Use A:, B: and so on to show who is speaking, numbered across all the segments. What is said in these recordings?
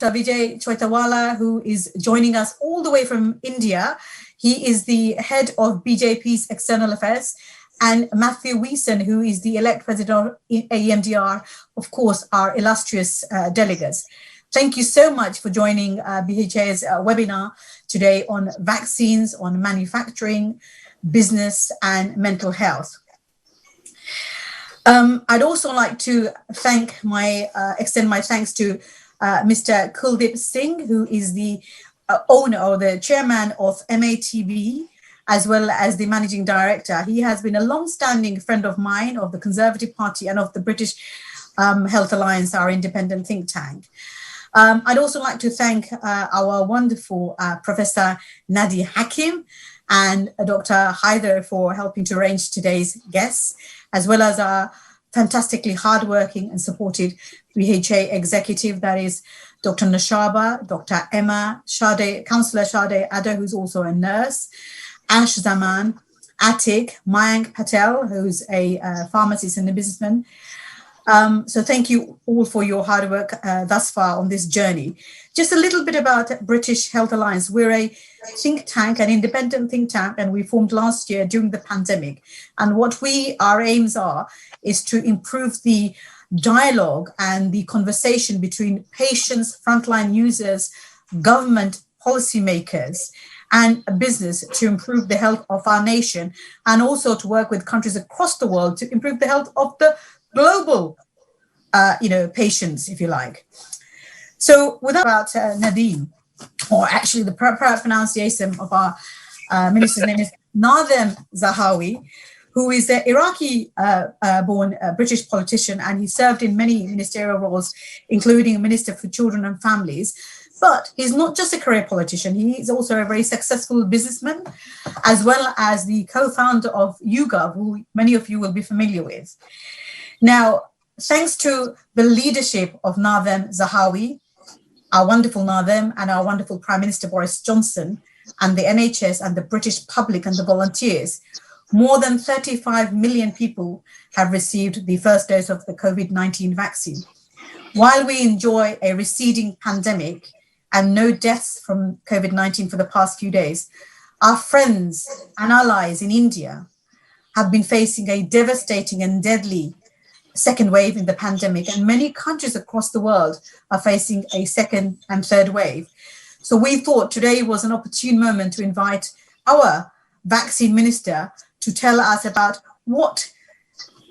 A: Dr. Vijay Choitawala, who is joining us all the way from India. He is the head of BJP's External Affairs, and Matthew Weeson, who is the elect president of AEMDR, of course, our illustrious delegates. Thank you so much for joining BHA's webinar today on vaccines, on manufacturing, business, and mental health. I'd also like to extend my thanks to Mr. Kuldeep Singh, who is the owner or the chairman of MATV, as well as the managing director. He has been a long-standing friend of mine, of the Conservative Party and of the British Health Alliance, our independent think tank. I'd also like to thank our wonderful Professor Nadi Hakim and Dr. Haider for helping to arrange today's guests, as well as our fantastically hardworking and supported BHA executive, that is Dr. Nashaba, Dr. Emma, Councillor Shade Adda, who's also a nurse, Ash Zaman, Atik, Mayank Patel, who's a pharmacist and a businessman. So thank you all for your hard work thus far on this journey. Just a little bit about British Health Alliance. We're a think tank, an independent think tank, and we formed last year during the pandemic. And what our aims are is to improve the dialogue and the conversation between patients, frontline users, government policymakers, and business to improve the health of our nation, and also to work with countries across the world to improve the health of the global, patients, if you like. So without Nadeem, or actually the pronunciation of our minister's name is Nadhim Zahawi, who is an Iraqi-born British politician, and he served in many ministerial roles, including Minister for Children and Families. But he's not just a career politician, he is also a very successful businessman, as well as the co-founder of YouGov, who many of you will be familiar with. Now, thanks to the leadership of Nadhim Zahawi, our wonderful Nadhim, and our wonderful Prime Minister Boris Johnson, and the NHS and the British public and the volunteers, more than 35 million people have received the first dose of the COVID-19 vaccine. While we enjoy a receding pandemic and no deaths from COVID-19 for the past few days, our friends and allies in India have been facing a devastating and deadly second wave in the pandemic, and many countries across the world are facing a second and third wave. So we thought today was an opportune moment to invite our vaccine minister to tell us about what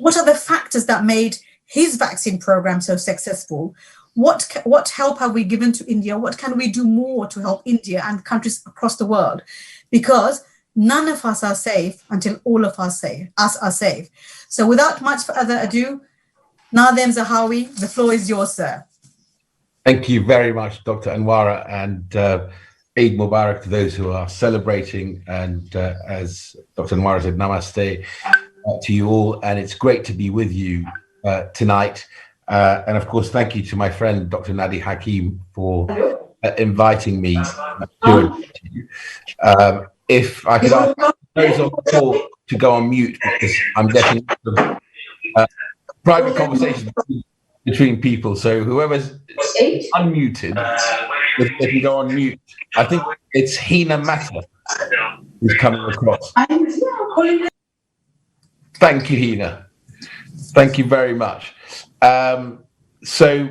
A: are the factors that made his vaccine program so successful. What help have we given to India? What can we do more to help India and countries across the world? Because none of us are safe until all of us are safe. So without much further ado, Nadhim Zahawi, the floor is yours, sir.
B: Thank you very much, Dr. Anwara, and Eid Mubarak to those who are celebrating. And as Dr. Anwara said, namaste to you all. And it's great to be with you tonight. And of course, thank you to my friend, Dr. Nadi Hakim, for inviting me to you. If I could ask those on the call to go on mute, because I'm getting private conversations between people. So whoever's unmuted, if they can go on mute. I think it's Hina Mata who's coming across. Thank you, Hina. Thank you very much. So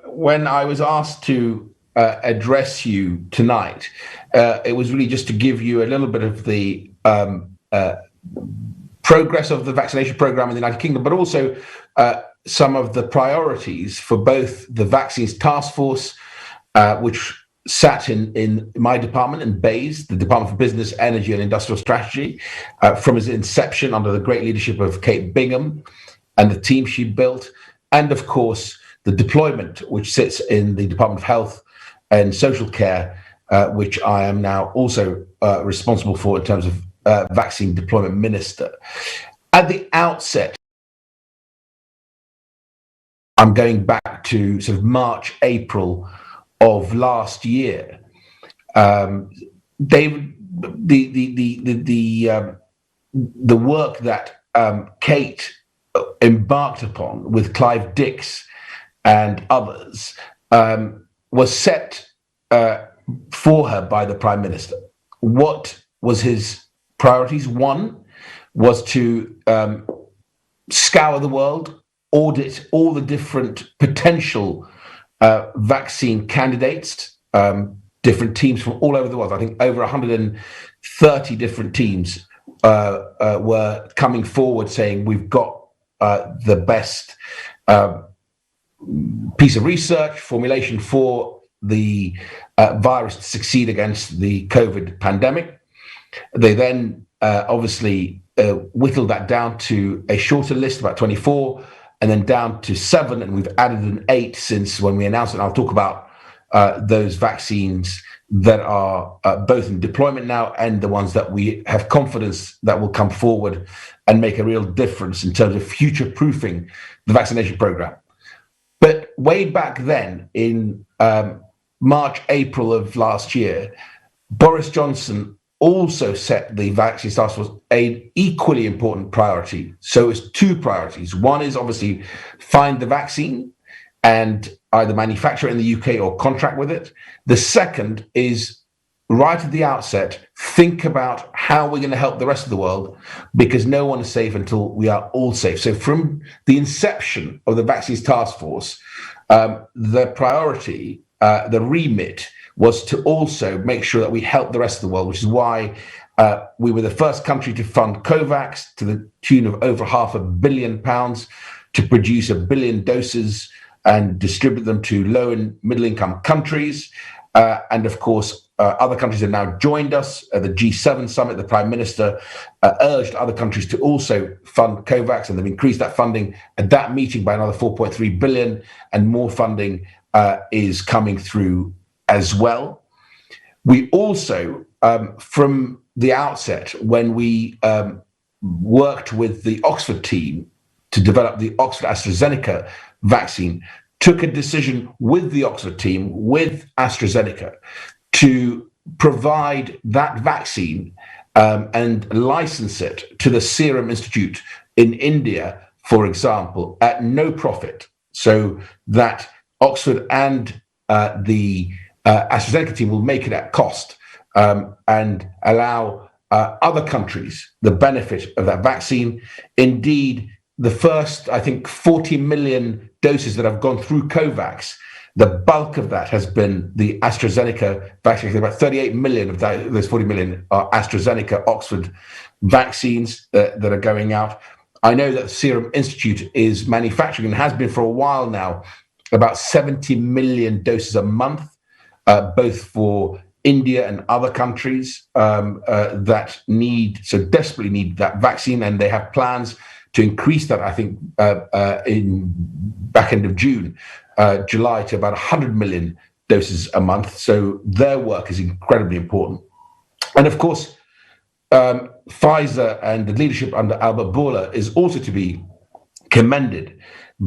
B: when I was asked to address you tonight, it was really just to give you a little bit of the progress of the vaccination program in the United Kingdom, but also some of the priorities for both the Vaccines Task Force, which sat in my department in BEIS, the Department for Business, Energy and Industrial Strategy, from its inception under the great leadership of Kate Bingham and the team she built, and of course the deployment, which sits in the Department of Health and Social Care, which I am now also responsible for in terms of vaccine deployment minister. At the outset, I'm going back to sort of March, April of last year. The work that Kate embarked upon with Clive Dix and others was set for her by the Prime Minister. What was his priorities? One was to scour the world, audit all the different potential vaccine candidates, different teams from all over the world. I think over 130 different teams were coming forward saying we've got the best piece of research formulation for the virus to succeed against the COVID pandemic. They then obviously whittled that down to a shorter list, about 24, and then down to 7, and we've added an 8 since when we announced it. And I'll talk about those vaccines that are both in deployment now and the ones that we have confidence that will come forward and make a real difference in terms of future-proofing the vaccination program. But way back then, in March, April of last year, Boris Johnson also set the vaccine task force an equally important priority. So it's 2 priorities. One is obviously find the vaccine and either manufacture it in the UK or contract with it. The second is, right at the outset, think about how we're going to help the rest of the world, because no one is safe until we are all safe. So from the inception of the vaccines task force, the priority, the remit, was to also make sure that we help the rest of the world, which is why we were the first country to fund COVAX to the tune of over £500 million to produce 1 billion doses and distribute them to low and middle income countries. And of course, other countries have now joined us. At the G7 summit, the Prime Minister urged other countries to also fund COVAX, and they've increased that funding at that meeting by another 4.3 billion, and more funding is coming through as well. We also, from the outset, when we worked with the Oxford team to develop the Oxford AstraZeneca vaccine, took a decision with the Oxford team, with AstraZeneca, to provide that vaccine and license it to the Serum Institute in India, for example, at no profit, so that Oxford and the AstraZeneca team will make it at cost and allow other countries the benefit of that vaccine. Indeed, the first, I think, 40 million doses that have gone through COVAX, the bulk of that has been the AstraZeneca vaccine. About 38 million of those 40 million are AstraZeneca Oxford vaccines that are going out. I know that the Serum Institute is manufacturing, and has been for a while now, about 70 million doses a month, both for India and other countries that desperately need that vaccine, and they have plans to increase that, I think, in back end of June, July, to about 100 million doses a month. So their work is incredibly important. And of course, Pfizer and the leadership under Albert Bourla is also to be commended,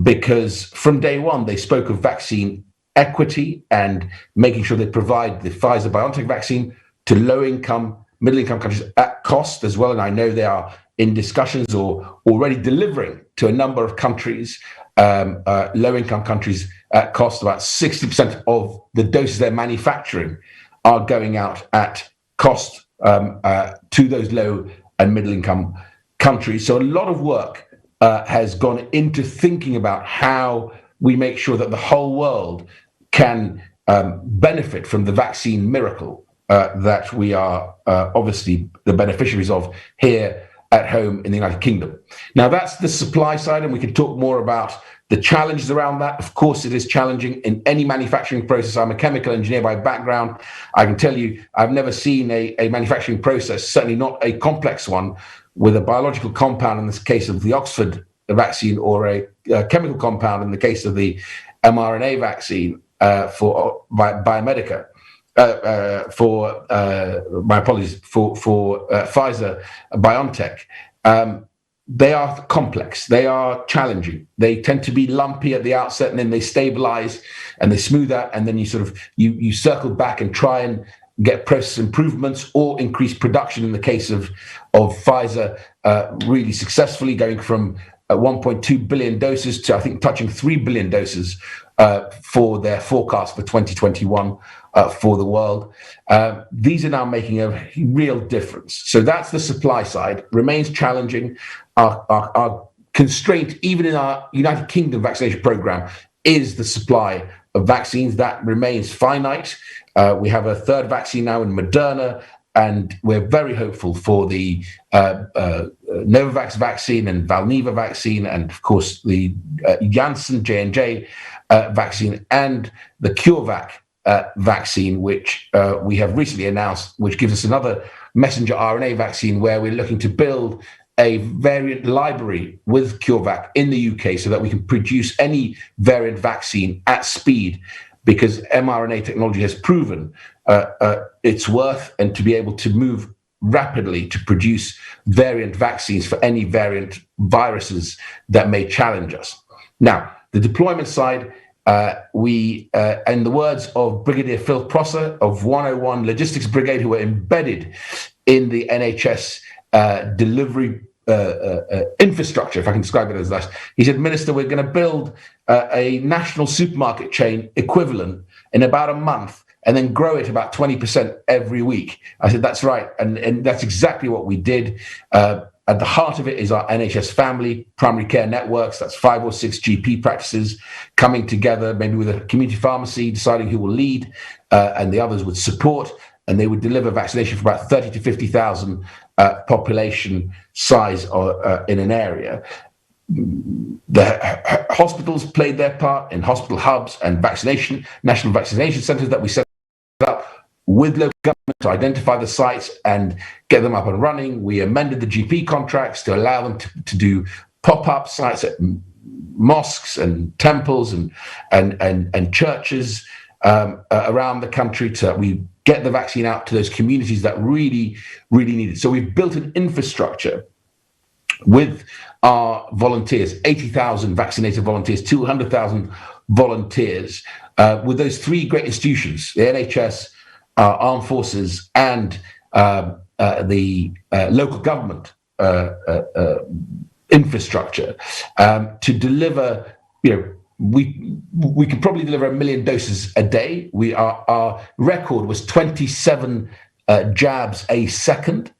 B: because from day one, they spoke of vaccine equity and making sure they provide the Pfizer-BioNTech vaccine to low-income, middle-income countries at cost as well. And I know they are in discussions or already delivering to a number of countries, low-income countries at cost. About 60% of the doses they're manufacturing are going out at cost to those low and middle-income countries. So a lot of work has gone into thinking about how we make sure that the whole world can benefit from the vaccine miracle that we are obviously the beneficiaries of here at home in the United Kingdom. Now, that's the supply side, and we can talk more about the challenges around that. Of course, it is challenging in any manufacturing process. I'm a chemical engineer by background. I can tell you, I've never seen a manufacturing process, certainly not a complex one, with a biological compound in this case of the Oxford vaccine, or a chemical compound in the case of the mRNA vaccine for Biomedica. For Pfizer BioNTech. They are complex, they are challenging, they tend to be lumpy at the outset, and then they stabilize and they smooth out, and then you circle back and try and get process improvements or increase production. In the case of Pfizer, really successfully going from 1.2 billion doses to, I think, touching 3 billion doses for their forecast for 2021 for the world. These are now making a real difference. So that's the supply side. Remains challenging. Our constraint, even in our United Kingdom vaccination program, is the supply of vaccines. That remains finite. We have a third vaccine now in Moderna, and we're very hopeful for the Novavax vaccine and Valneva vaccine, and of course the Janssen J&J vaccine, and the CureVac vaccine, which we have recently announced, which gives us another messenger RNA vaccine, where we're looking to build a variant library with CureVac in the UK so that we can produce any variant vaccine at speed, because mRNA technology has proven its worth, and to be able to move rapidly to produce variant vaccines for any variant viruses that may challenge us. Now, the deployment side, we, in the words of Brigadier Phil Prosser of 101 Logistics Brigade, who were embedded in the NHS delivery infrastructure, if I can describe it as that. He said, "Minister, we're going to build a national supermarket chain equivalent in about a month, and then grow it about 20% every week." I said, "That's right." And that's exactly what we did. At the heart of it is our NHS family primary care networks. That's 5 or 6 GP practices coming together, maybe with a community pharmacy, deciding who will lead, and the others would support, and they would deliver vaccination for about 30 to 50,000 population size in an area. The hospitals played their part in hospital hubs and national vaccination centers that we set up with local government to identify the sites and get them up and running. We amended the GP contracts to allow them to do pop-up sites at mosques and temples and churches around the country, to we get the vaccine out to those communities that really, really need it. So we've built an infrastructure with our volunteers, 80,000 vaccinated volunteers, 200,000 volunteers, with those 3 great institutions, the NHS, armed forces, and the local government infrastructure, to deliver, we could probably deliver 1 million doses a day. Our record was 27 jabs a second.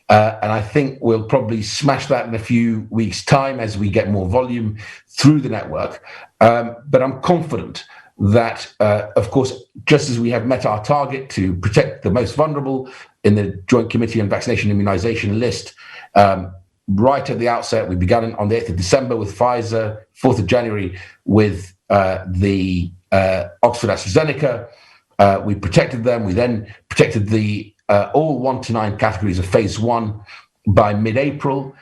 B: And I think we'll probably smash that in a few weeks' time as we get more volume through the network. But I'm confident that, of course, just as we have met our target to protect the most vulnerable in the Joint Committee on Vaccination and Immunization list, right at the outset, we began on the 8th of December with Pfizer, 4th of January with the Oxford AstraZeneca. We protected them. We then protected the all 1 to 9 categories of phase 1 by mid-April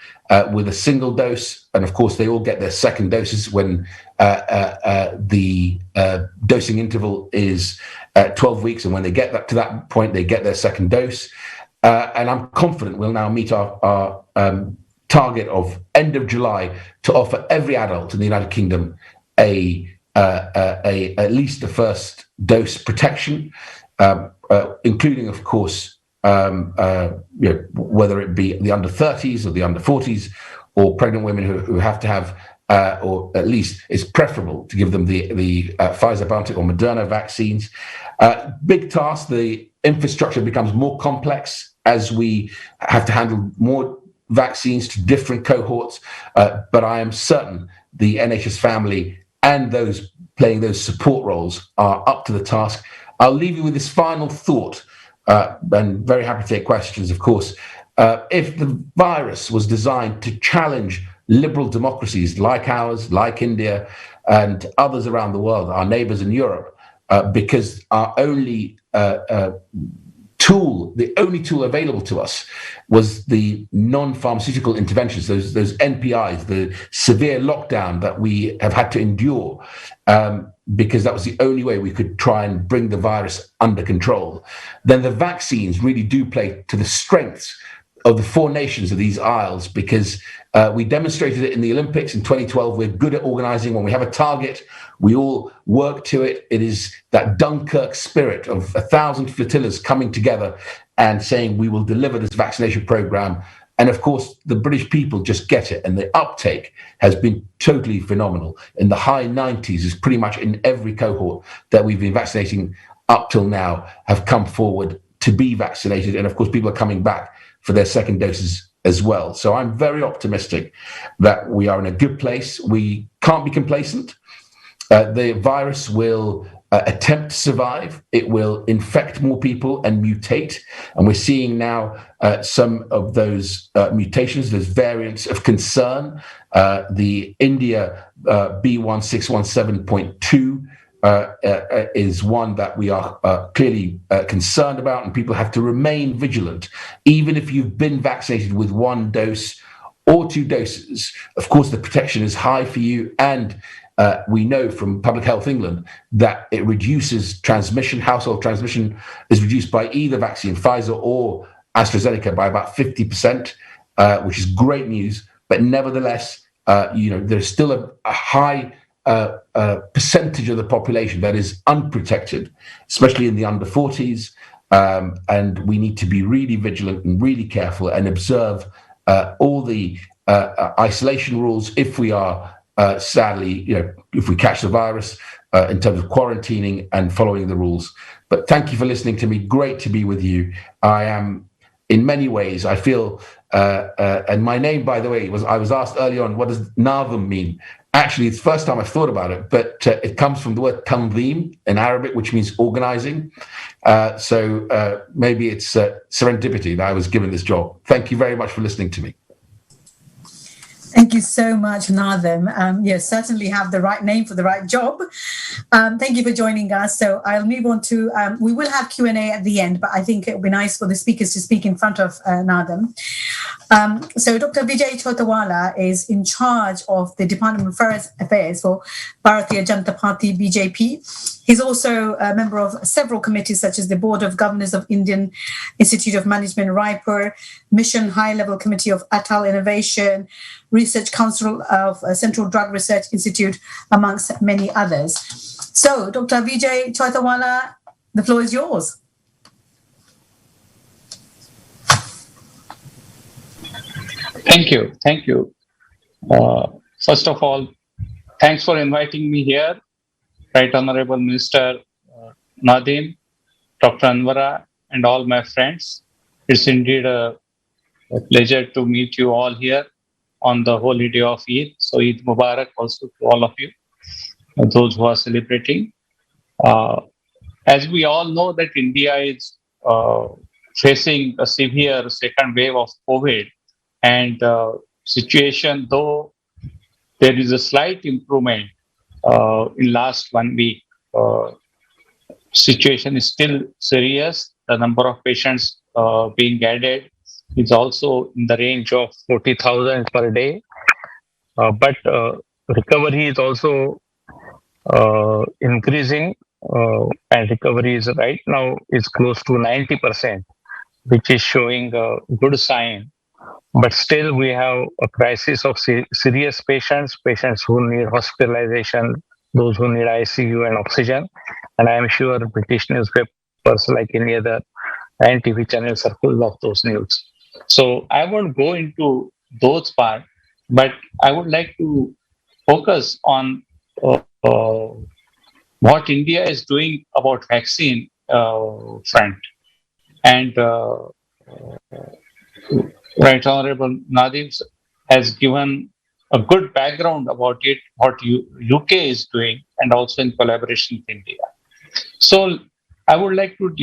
B: with a single dose. And of course, they all get their second doses when the dosing interval is 12 weeks. And when they get to that point, they get their second dose. And I'm confident we'll now meet our target of end of July to offer every adult in the United Kingdom at least the first dose protection, including, of course, whether it be the under 30s or the under 40s or pregnant women who have to have, or at least it's preferable to give them the Pfizer, BioNTech or Moderna vaccines. Big task. The infrastructure becomes more complex as we have to handle more vaccines to different cohorts. But I am certain the NHS family and those playing those support roles are up to the task. I'll leave you with this final thought, and very happy to take questions, of course. If the virus was designed to challenge liberal democracies like ours, like India, and others around the world, our neighbors in Europe, because our only the only tool available to us was the non-pharmaceutical interventions, those NPIs, the severe lockdown that we have had to endure, because that was the only way we could try and bring the virus under control, then the vaccines really do play to the strengths of the 4 nations of these isles, because we demonstrated it in the Olympics in 2012. We're good at organizing. When we have a target, we all work to it. It is that Dunkirk spirit of 1,000 flotillas coming together and saying we will deliver this vaccination program And of course, the British people just get it. And the uptake has been totally phenomenal. In the high 90s is pretty much in every cohort that we've been vaccinating up till now have come forward to be vaccinated. And of course, people are coming back for their second doses as well. So I'm very optimistic that we are in a good place. We can't be complacent. The virus will attempt to survive. It will infect more people and mutate. And we're seeing now some of those mutations, those variants of concern. The India B1617.2 is one that we are clearly concerned about, and people have to remain vigilant. Even if you've been vaccinated with one dose or two doses, of course, the protection is high for you, and we know from Public Health England that it reduces transmission. Household transmission is reduced by either vaccine, Pfizer or AstraZeneca, by about 50%, which is great news. But nevertheless, there's still a high percentage of the population that is unprotected, especially in the under 40s. And we need to be really vigilant and really careful and observe all the isolation rules if we are sadly, if we catch the virus, in terms of quarantining and following the rules. But thank you for listening to me. Great to be with you. I am, in many ways, I feel, and my name, by the way, I was asked early on, what does Nadhim mean? Actually, it's the first time I've thought about it, but it comes from the word tanzeem in Arabic, which means organizing. So maybe it's serendipity that I was given this job. Thank you very much for listening to me.
A: Thank you so much, Nadhim. You certainly have the right name for the right job. Thank you for joining us. So I'll move on to, we will have Q&A at the end, but I think it would be nice for the speakers to speak in front of Nadhim. So Dr. Vijay Chautawala is in charge of the Department of Foreign Affairs for Bharatiya Janata Party, BJP. He's also a member of several committees, such as the Board of Governors of Indian Institute of Management, Raipur, Mission High-Level Committee of Atal Innovation, Research Council of Central Drug Research Institute, amongst many others. So, Dr. Vijay Chautawala, the floor is yours.
C: Thank you. First of all, thanks for inviting me here, Right Honorable Minister Nadhim, Dr. Anwara, and all my friends. It's indeed a pleasure to meet you all here on the holy day of Eid. So Eid Mubarak also to all of you, those who are celebrating. As we all know that India is facing a severe second wave of COVID, and situation, though there is a slight improvement in last 1 week, situation is still serious. The number of patients being added is also in the range of 40,000 per day. But recovery is also increasing, and recovery is right now is close to 90%, which is showing a good sign. But still, we have a crisis of serious patients who need hospitalization, those who need ICU and oxygen. And I am sure British newspapers, like any other and TV channels, are full of those news. So I won't go into those parts, but I would like to focus on what India is doing about vaccine front. And Right Honorable Nadhim has given a good background about it, what UK is doing, and also in collaboration with India. So I would like to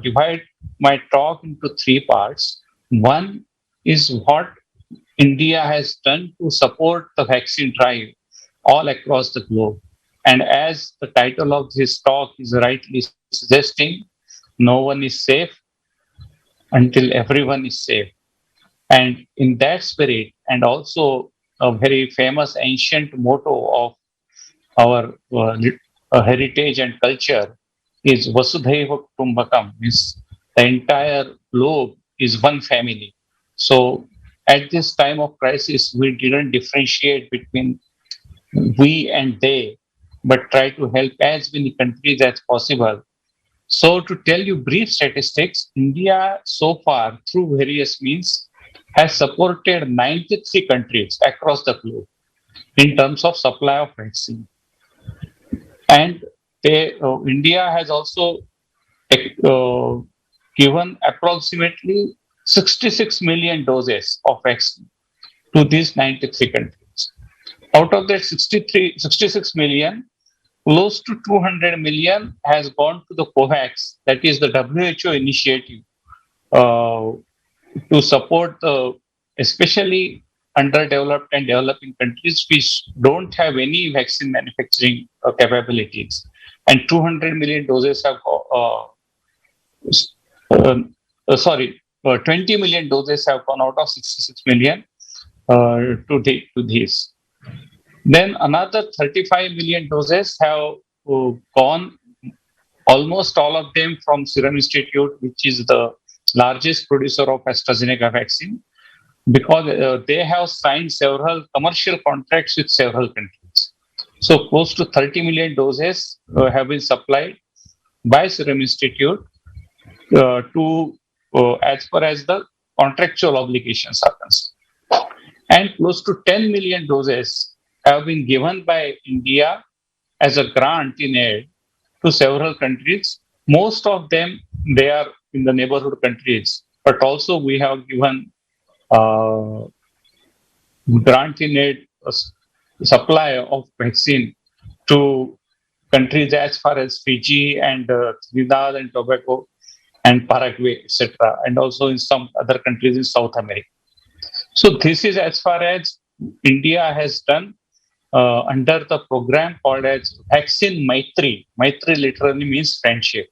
C: divide my talk into three parts. One is what India has done to support the vaccine drive all across the globe. And as the title of this talk is rightly suggesting, no one is safe until everyone is safe. And in that spirit, and also a very famous ancient motto of our heritage and culture is Vasudhaiva Kutumbakam, means the entire globe is one family. So at this time of crisis, we didn't differentiate between we and they, but try to help as many countries as possible. So to tell you brief statistics, India so far through various means has supported 93 countries across the globe in terms of supply of vaccine. And India has also given approximately 66 million doses of vaccine to these 93 countries. Out of that 66 million, close to 200 million has gone to the COVAX, that is the WHO initiative to support especially underdeveloped and developing countries which don't have any vaccine manufacturing capabilities. And 200 million doses have, 20 million doses have gone out of 66 million to this. Then another 35 million doses have gone, almost all of them from Serum Institute, which is the largest producer of AstraZeneca vaccine, because they have signed several commercial contracts with several countries. So close to 30 million doses have been supplied by Serum Institute as far as the contractual obligations are concerned. And close to 10 million doses have been given by India as a grant in aid to several countries. Most of them, they are in the neighborhood countries, but also we have given grant in aid supply of vaccine to countries as far as Fiji and Trinidad and Tobago and Paraguay, etc., and also in some other countries in South America. So this is as far as India has done under the program called as Vaccine Maitri. Maitri literally means friendship.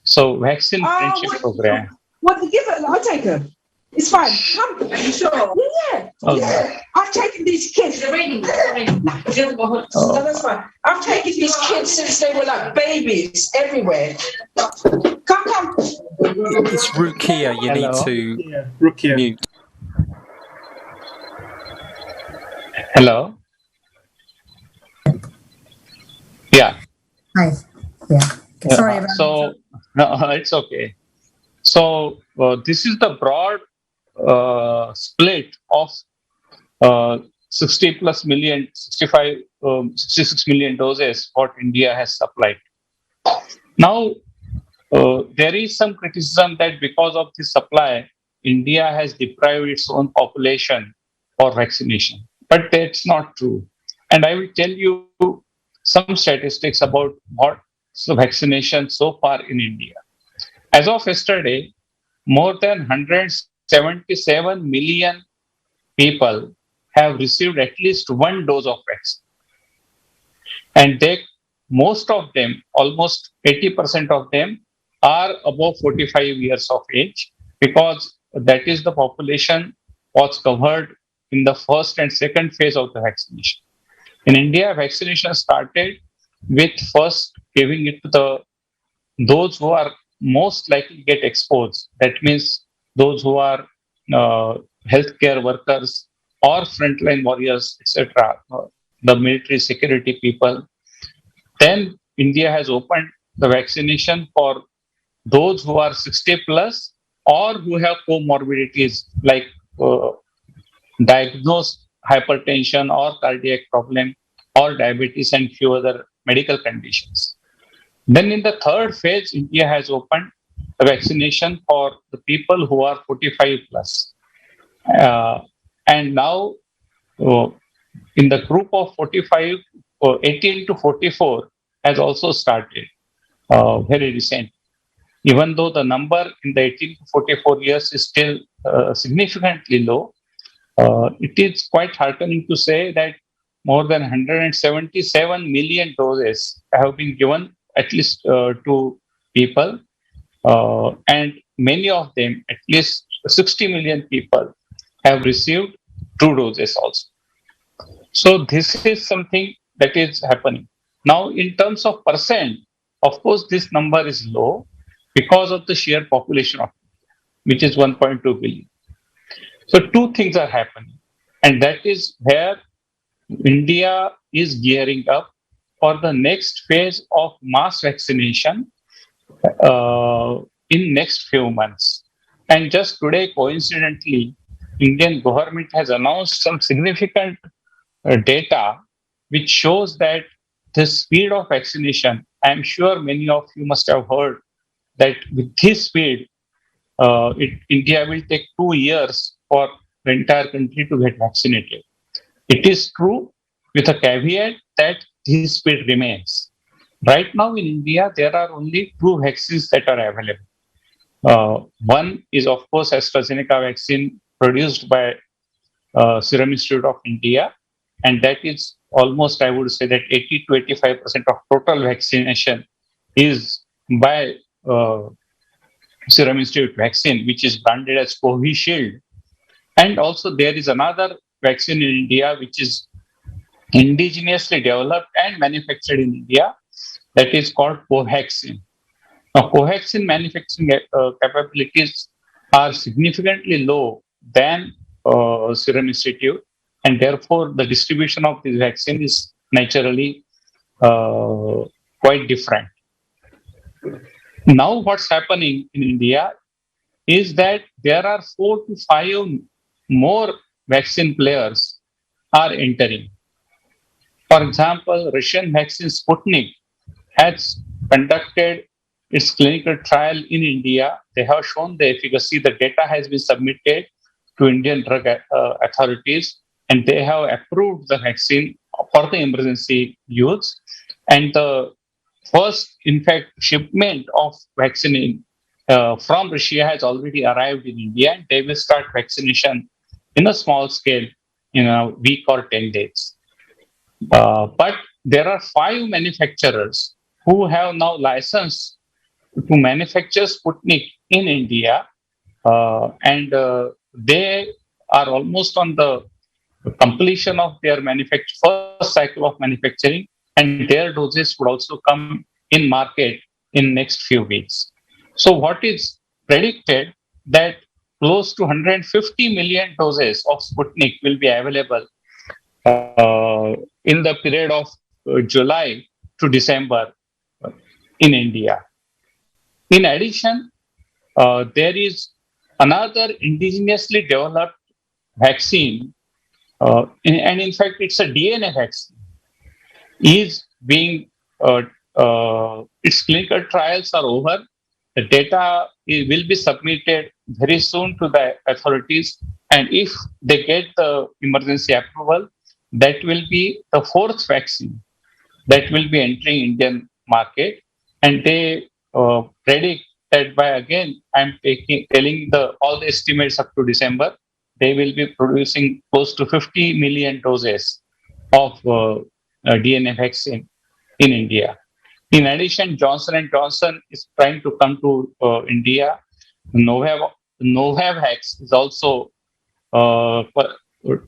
C: So Vaccine Friendship Program.
D: What to give it? I'll take her. It's fine. Come. Are you sure? Yeah.
C: Okay.
D: Yeah. I've taken these kids. They're raining. No, that's fine. I've taken these kids since they were like babies everywhere. Come.
E: It's Rukia. You need to mute.
C: Hello. Yeah.
A: Hi. Yeah. Okay. Sorry about
C: so no, it's okay. So this is the broad split of 66 million doses what India has supplied. Now there is some criticism that because of this supply, India has deprived its own population for vaccination, but that's not true. And I will tell you some statistics about what's the vaccination so far in India. As of yesterday, more than 177 million people have received at least one dose of vaccine. And most of them, almost 80% of them, are above 45 years of age, because that is the population was covered in the first and second phase of the vaccination. In India, vaccination started with first giving it to those who are most likely to get exposed. That means those who are healthcare workers or frontline warriors, etc., the military security people. Then India has opened the vaccination for those who are 60 plus or who have comorbidities like diagnosed hypertension or cardiac problem or diabetes and few other medical conditions. Then in the third phase, India has opened the vaccination for the people who are 45 plus. And now in the group of 18 to 44 has also started very recent. Even though the number in the 18 to 44 years is still significantly low, it is quite heartening to say that more than 177 million doses have been given at least to people, and many of them, at least 60 million people, have received 2 doses also. So this is something that is happening. Now, in terms of percent, of course, this number is low because of the sheer population of India, which is 1.2 billion. So 2 things are happening, and that is where India is gearing up for the next phase of mass vaccination in next few months. And just today, coincidentally, Indian government has announced some significant data which shows that the speed of vaccination, I'm sure many of you must have heard that with this speed, India will take 2 years for the entire country to get vaccinated. It is true with a caveat that this speed remains. Right now in India, there are only two vaccines that are available. One is, of course, AstraZeneca vaccine produced by Serum Institute of India, and that is almost, I would say, that 80 to 85% of total vaccination is by Serum Institute vaccine, which is branded as Covishield. And also, there is another vaccine in India which is indigenously developed and manufactured in India, that is called Covaxin. Now, Covaxin manufacturing capabilities are significantly low than Serum Institute, and therefore the distribution of this vaccine is naturally quite different. Now, what's happening in India is that there are 4 to 5 more vaccine players are entering. For example, Russian vaccine Sputnik has conducted its clinical trial in India. They have shown the efficacy. The data has been submitted to Indian drug authorities, and they have approved the vaccine for the emergency use. And the first, in fact, shipment of vaccine from Russia has already arrived in India, and they will start vaccination in a small scale in a week or 10 days. But there are 5 manufacturers who have now licensed to manufacture Sputnik in India, and they are almost on the completion of their first cycle of manufacturing, and their doses would also come in market in next few weeks. So what is predicted that close to 150 million doses of Sputnik will be available in the period of July to December in India. In addition, there is another indigenously developed vaccine, and in fact, it's a DNA vaccine, is being, its clinical trials are over. The data will be submitted very soon to the authorities, and if they get the emergency approval, that will be the 4th vaccine that will be entering Indian market, and they predict that by, again, I'm telling all the estimates up to December, they will be producing close to 50 million doses of DNA vaccine in India. In addition, Johnson & Johnson is trying to come to India. Novavax is also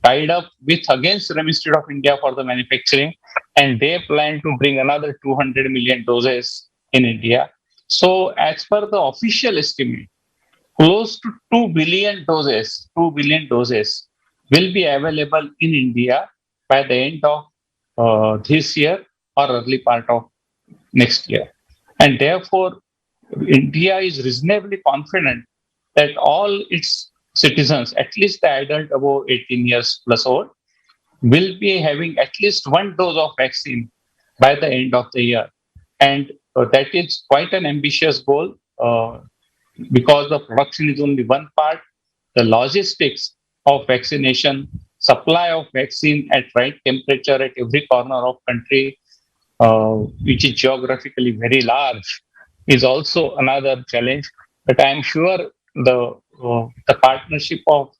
C: tied up with, again, Serum Institute of India for the manufacturing, and they plan to bring another 200 million doses in India. So as per the official estimate, close to 2 billion doses will be available in India by the end of this year or early part of next year. And therefore, India is reasonably confident that all its citizens, at least the adult above 18 years plus old, will be having at least 1 dose of vaccine by the end of the year. And that is quite an ambitious goal, because the production is only one part. The logistics of vaccination, supply of vaccine at right temperature at every corner of country, which is geographically very large, is also another challenge. But I'm sure the partnership of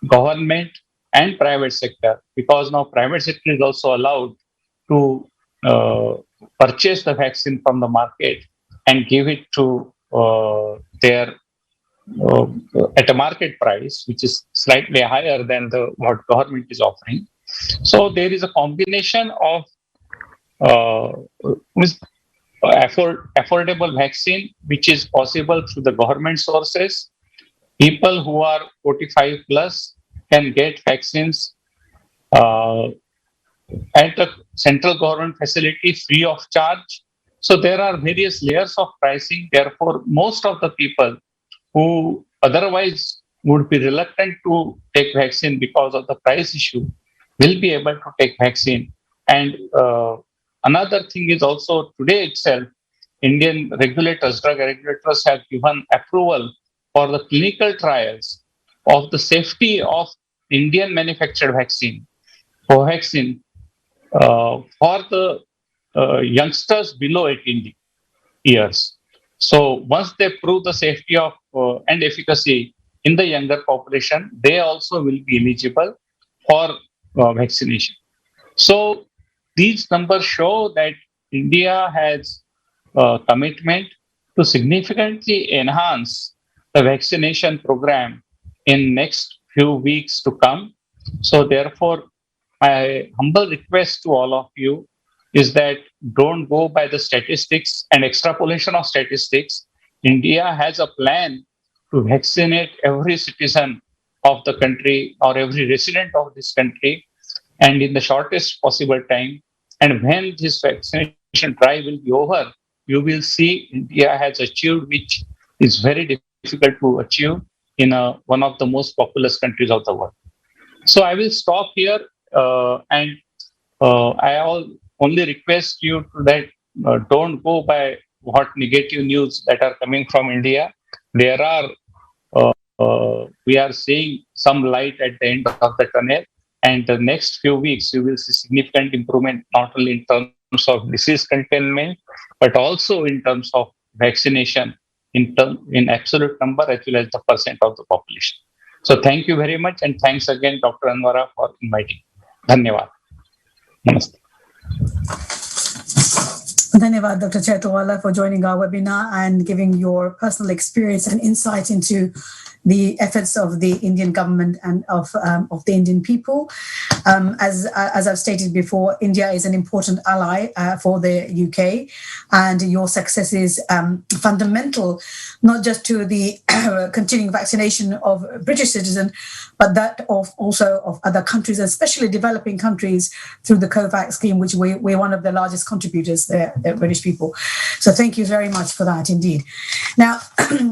C: government and private sector, because now private sector is also allowed to purchase the vaccine from the market and give it to their at a market price, which is slightly higher than what government is offering. So there is a combination of affordable vaccine, which is possible through the government sources. People who are 45 plus can get vaccines at the central government facility free of charge. So there are various layers of pricing. Therefore, most of the people who otherwise would be reluctant to take vaccine because of the price issue will be able to take vaccine. And another thing is also today itself, Indian regulators, drug regulators have given approval for the clinical trials of the safety of Indian manufactured vaccine, Covaxin, for the youngsters below 18 years. So once they prove the safety of and efficacy in the younger population, they also will be eligible for vaccination. So these numbers show that India has a commitment to significantly enhance the vaccination program in next few weeks to come. So therefore, my humble request to all of you is that don't go by the statistics and extrapolation of statistics. India has a plan to vaccinate every citizen of the country or every resident of this country, and in the shortest possible time. And when this vaccination drive will be over, you will see India has achieved, which is very difficult to achieve in one of the most populous countries of the world. So I will stop here, and I only request you to that don't go by what negative news that are coming from India. There are we are seeing some light at the end of the tunnel, and the next few weeks you will see significant improvement not only in terms of disease containment but also in terms of vaccination in absolute number as well as the percent of the population. So thank you very much, and thanks again, Dr. Anwara, for inviting. Dhanyawad. Namaste.
A: Dhanyawad, Dr. Chaitwala, for joining our webinar and giving your personal experience and insight into the efforts of the Indian government and of the Indian people. As I've stated before, India is an important ally for the UK, and your success is fundamental, not just to the continuing vaccination of British citizens, but that of also of other countries, especially developing countries, through the COVAX scheme, which we're one of the largest contributors there, the British people. So thank you very much for that indeed. Now,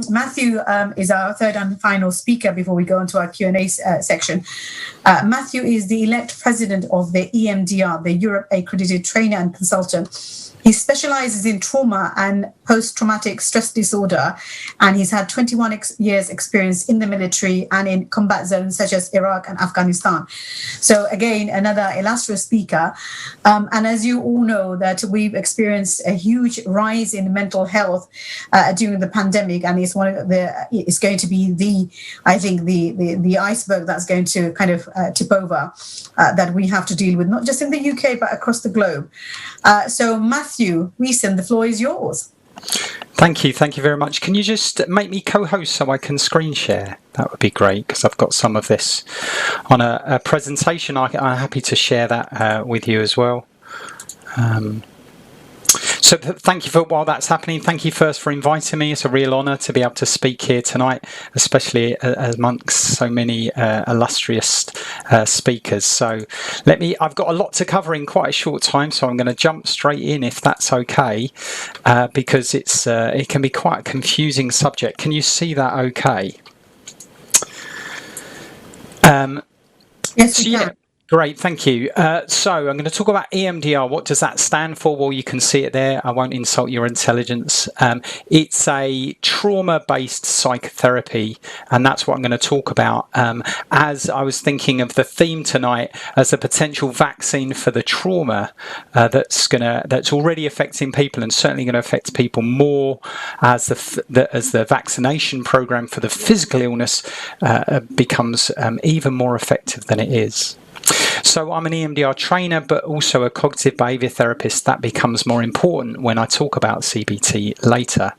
A: Matthew is our third and final speaker before we go into our Q&A section. Matthew is the elect president of the EMDR, the Europe Accredited Trainer and Consultant. He specializes in trauma and post-traumatic stress disorder, and he's had 21 years experience in the military and in combat zones such as Iraq and Afghanistan. So again, another illustrious speaker. And as you all know, that we've experienced a huge rise in mental health during the pandemic, and it's it's going to be the iceberg that's going to kind of tip over that we have to deal with, not just in the UK but across the globe. So Matthew Weeson, the floor is yours.
E: Thank you very much. Can you just make me co-host so I can screen share? That would be great, because I've got some of this on a presentation. I'm happy to share that with you as well. So thank you for while that's happening. Thank you first for inviting me. It's a real honour to be able to speak here tonight, especially amongst so many illustrious speakers. So I've got a lot to cover in quite a short time, so I'm going to jump straight in if that's okay, because it can be quite a confusing subject. Can you see that okay?
A: Yes, we can.
E: Great, thank you. So I'm going to talk about EMDR. What does that stand for? Well, you can see it there. I won't insult your intelligence. It's a trauma-based psychotherapy, and that's what I'm going to talk about. As I was thinking of the theme tonight as a potential vaccine for the trauma that's already affecting people, and certainly going to affect people more as the vaccination program for the physical illness becomes even more effective than it is. So I'm an EMDR trainer, but also a cognitive behaviour therapist. That becomes more important when I talk about CBT later.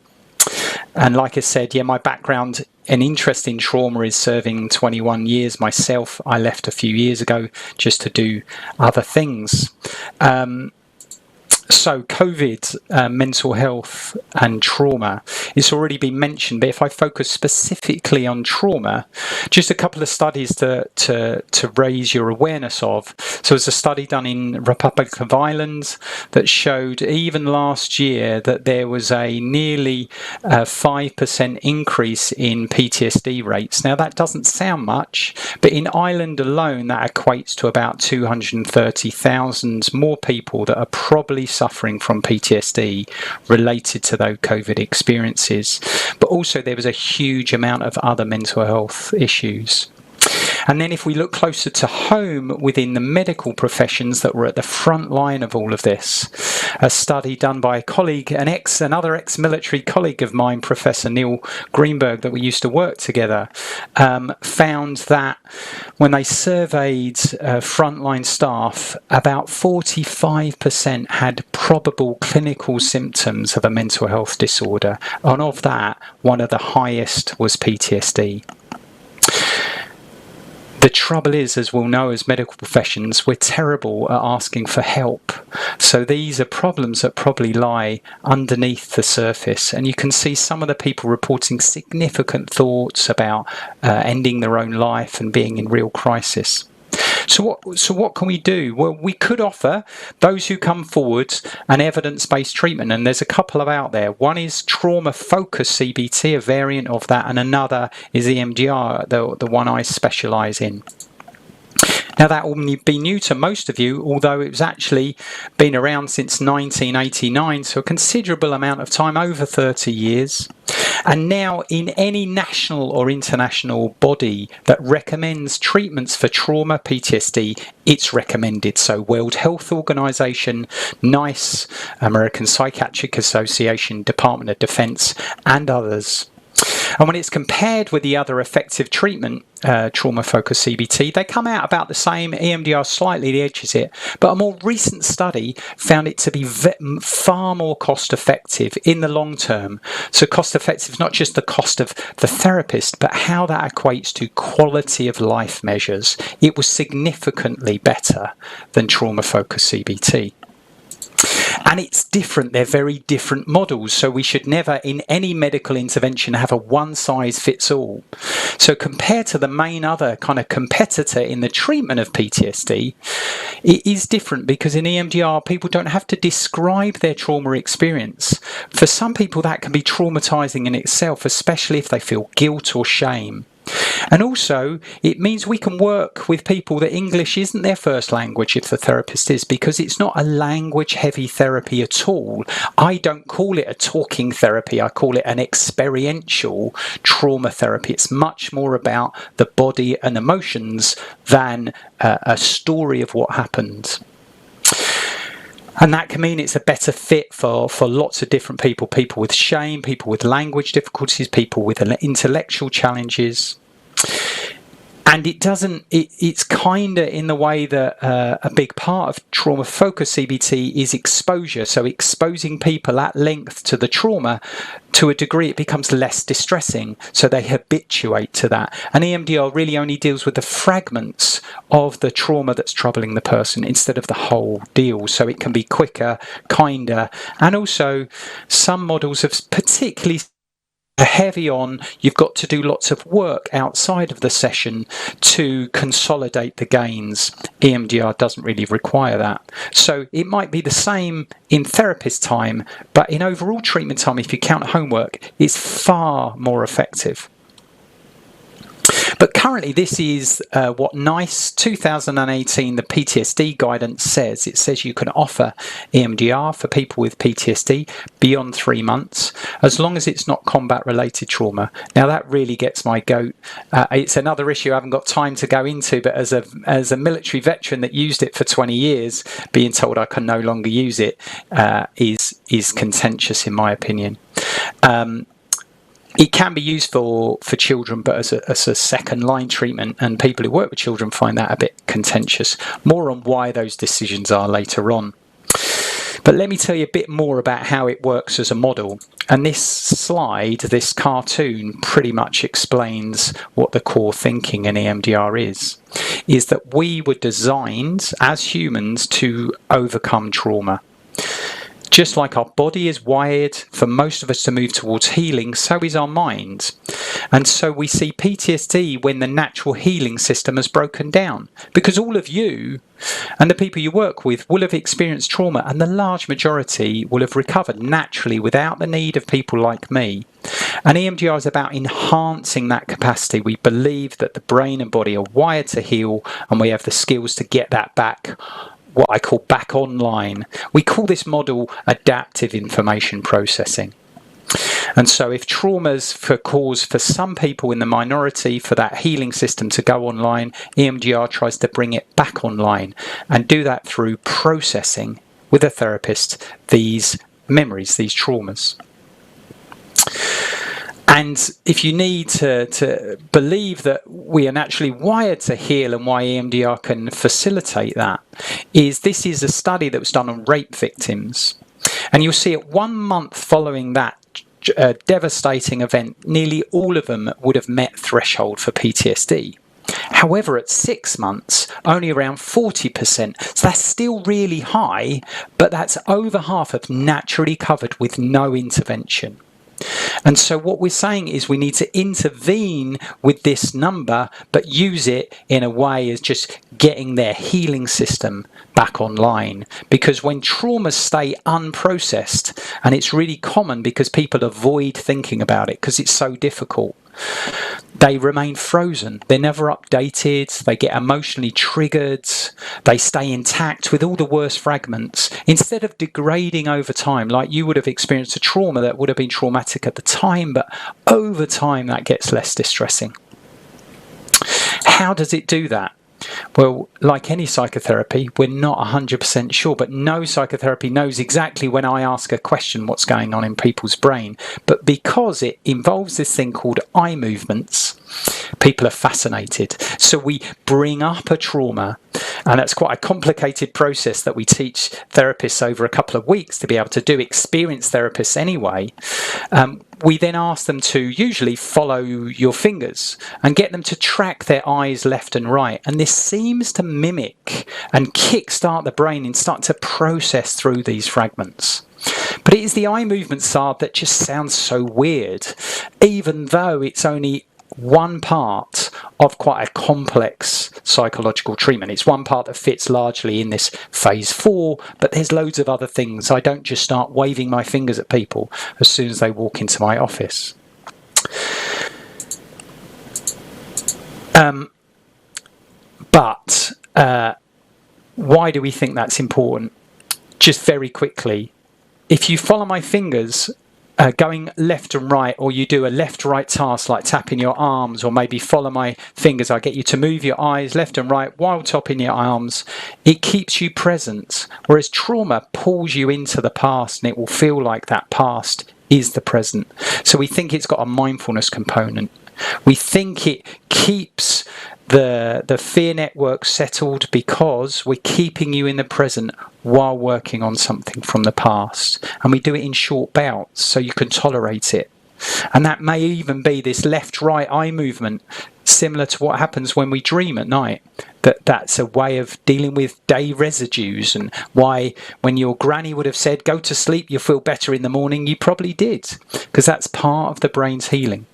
E: And like I said, my background and interest in trauma is serving 21 years myself. I left a few years ago just to do other things. So COVID, mental health and trauma, it's already been mentioned, but if I focus specifically on trauma, just a couple of studies to raise your awareness of. So there's a study done in Republic of Ireland that showed even last year that there was a nearly 5% increase in PTSD rates. Now that doesn't sound much, but in Ireland alone that equates to about 230,000 more people that are probably suffering from PTSD related to those COVID experiences. But also there was a huge amount of other mental health issues. And then if we look closer to home within the medical professions that were at the front line of all of this, a study done by a colleague, another ex-military colleague of mine, Professor Neil Greenberg, that we used to work together, found that when they surveyed frontline staff, about 45% had probable clinical symptoms of a mental health disorder. And of that, one of the highest was PTSD. The trouble is, as we'll know as medical professions, we're terrible at asking for help. So these are problems that probably lie underneath the surface. And you can see some of the people reporting significant thoughts about ending their own life and being in real crisis. So what can we do? Well, we could offer those who come forward an evidence-based treatment, and there's a couple of out there. One is trauma-focused CBT, a variant of that, and another is EMDR, the one I specialise in. Now that will be new to most of you, although it's actually been around since 1989, so a considerable amount of time, over 30 years. And now in any national or international body that recommends treatments for trauma, PTSD, it's recommended. So World Health Organization, NICE, American Psychiatric Association, Department of Defense, and others. And when it's compared with the other effective treatment, trauma-focused CBT, they come out about the same. EMDR slightly edges it, but a more recent study found it to be far more cost-effective in the long term. So cost-effective is not just the cost of the therapist, but how that equates to quality of life measures. It was significantly better than trauma-focused CBT. And it's different. They're very different models. So we should never, in any medical intervention, have a one-size-fits-all. So compared to the main other kind of competitor in the treatment of PTSD, it is different because in EMDR, people don't have to describe their trauma experience. For some people, that can be traumatizing in itself, especially if they feel guilt or shame. And also, it means we can work with people that English isn't their first language, if the therapist is, because it's not a language-heavy therapy at all. I don't call it a talking therapy. I call it an experiential trauma therapy. It's much more about the body and emotions than a story of what happened. And that can mean it's a better fit for lots of different people. People with shame, people with language difficulties, people with intellectual challenges. And it's kind of in the way that a big part of trauma-focused CBT is exposure. So exposing people at length to the trauma, to a degree it becomes less distressing. So they habituate to that. And EMDR really only deals with the fragments of the trauma that's troubling the person instead of the whole deal. So it can be quicker, kinder. And also some models have particularly heavy on, you've got to do lots of work outside of the session to consolidate the gains. EMDR doesn't really require that. So it might be the same in therapist time, but in overall treatment time, if you count homework, it's far more effective. But currently, this is what NICE 2018, the PTSD guidance says. It says you can offer EMDR for people with PTSD beyond 3 months, as long as it's not combat-related trauma. Now, that really gets my goat. It's another issue I haven't got time to go into, but as a military veteran that used it for 20 years, being told I can no longer use it is contentious, in my opinion. It can be used for children, but as a second line treatment, and people who work with children find that a bit contentious. More on why those decisions are later on. But let me tell you a bit more about how it works as a model. And this slide, this cartoon, pretty much explains what the core thinking in EMDR is that we were designed as humans to overcome trauma. Just like our body is wired for most of us to move towards healing, so is our mind. And so we see PTSD when the natural healing system has broken down, because all of you and the people you work with will have experienced trauma, and the large majority will have recovered naturally without the need of people like me. And EMDR is about enhancing that capacity. We believe that the brain and body are wired to heal, and we have the skills to get that back, what I call back online. We call this model adaptive information processing. And so if trauma's for cause for some people in the minority for that healing system to go online, EMDR tries to bring it back online and do that through processing with a therapist these memories, these traumas. And if you need to believe that we are naturally wired to heal and why EMDR can facilitate that, this is a study that was done on rape victims. And you'll see it 1 month following that devastating event, nearly all of them would have met threshold for PTSD. However, at 6 months, only around 40%. So that's still really high, but that's over half have naturally covered with no intervention. And so what we're saying is we need to intervene with this number, but use it in a way as just getting their healing system back online. Because when traumas stay unprocessed, and it's really common because people avoid thinking about it because it's so difficult, they remain frozen. They're never updated. They get emotionally triggered. They stay intact with all the worst fragments instead of degrading over time. Like you would have experienced a trauma that would have been traumatic at the time, but over time that gets less distressing. How does it do that? Well, like any psychotherapy, we're not 100% sure, but no psychotherapy knows exactly when I ask a question what's going on in people's brain. But because it involves this thing called eye movements, people are fascinated. So we bring up a trauma, and that's quite a complicated process that we teach therapists over a couple of weeks to be able to do, experienced therapists anyway. We then ask them to usually follow your fingers and get them to track their eyes left and right. And this seems to mimic and kickstart the brain and start to process through these fragments. But it is the eye movements that just sounds so weird, even though it's only one part of quite a complex psychological treatment. It's one part that fits largely in this phase 4, but there's loads of other things. I don't just start waving my fingers at people as soon as they walk into my office. But why do we think that's important? Just very quickly, if you follow my fingers, going left and right, or you do a left-right task like tapping your arms, or maybe follow my fingers, I get you to move your eyes left and right while tapping your arms, it keeps you present. Whereas trauma pulls you into the past, and it will feel like that past is the present. So we think it's got a mindfulness component. We think it keeps the fear network settled because we're keeping you in the present while working on something from the past. And we do it in short bouts so you can tolerate it. And that may even be this left-right eye movement, similar to what happens when we dream at night. That's a way of dealing with day residues, and why when your granny would have said, go to sleep, you'll feel better in the morning, you probably did, because that's part of the brain's healing.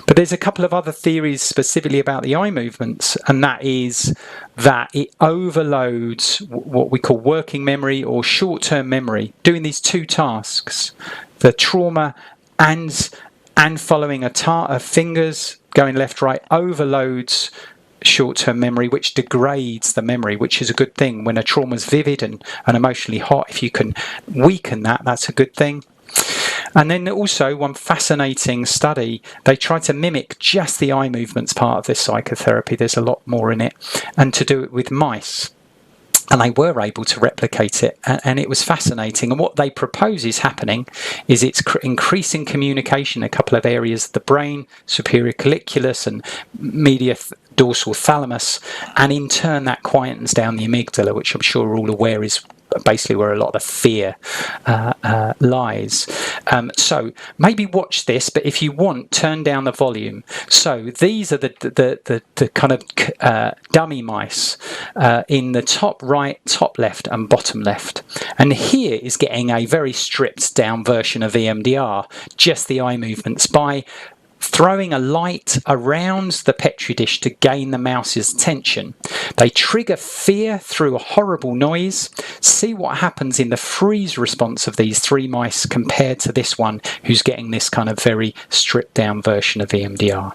E: But there's a couple of other theories specifically about the eye movements, and that is that it overloads what we call working memory or short-term memory, doing these two tasks, the trauma and following a fingers going left, right, overloads short-term memory, which degrades the memory, which is a good thing. When a trauma is vivid and emotionally hot, if you can weaken that, that's a good thing. And then also one fascinating study, they tried to mimic just the eye movements part of this psychotherapy. There's a lot more in it, and to do it with mice. And they were able to replicate it, and it was fascinating. And what they propose is happening is it's increasing communication in a couple of areas of the brain, superior colliculus and medial dorsal thalamus, and in turn that quietens down the amygdala, which I'm sure we're all aware is basically where a lot of the fear lies. So maybe watch this, but if you want, turn down the volume. So these are the kind of dummy mice, in the top right, top left, and bottom left. And here is getting a very stripped down version of EMDR, just the eye movements, by throwing a light around the Petri dish to gain the mouse's attention. They trigger fear through a horrible noise. See what happens in the freeze response of these 3 mice compared to this one who's getting this kind of very stripped down version of EMDR.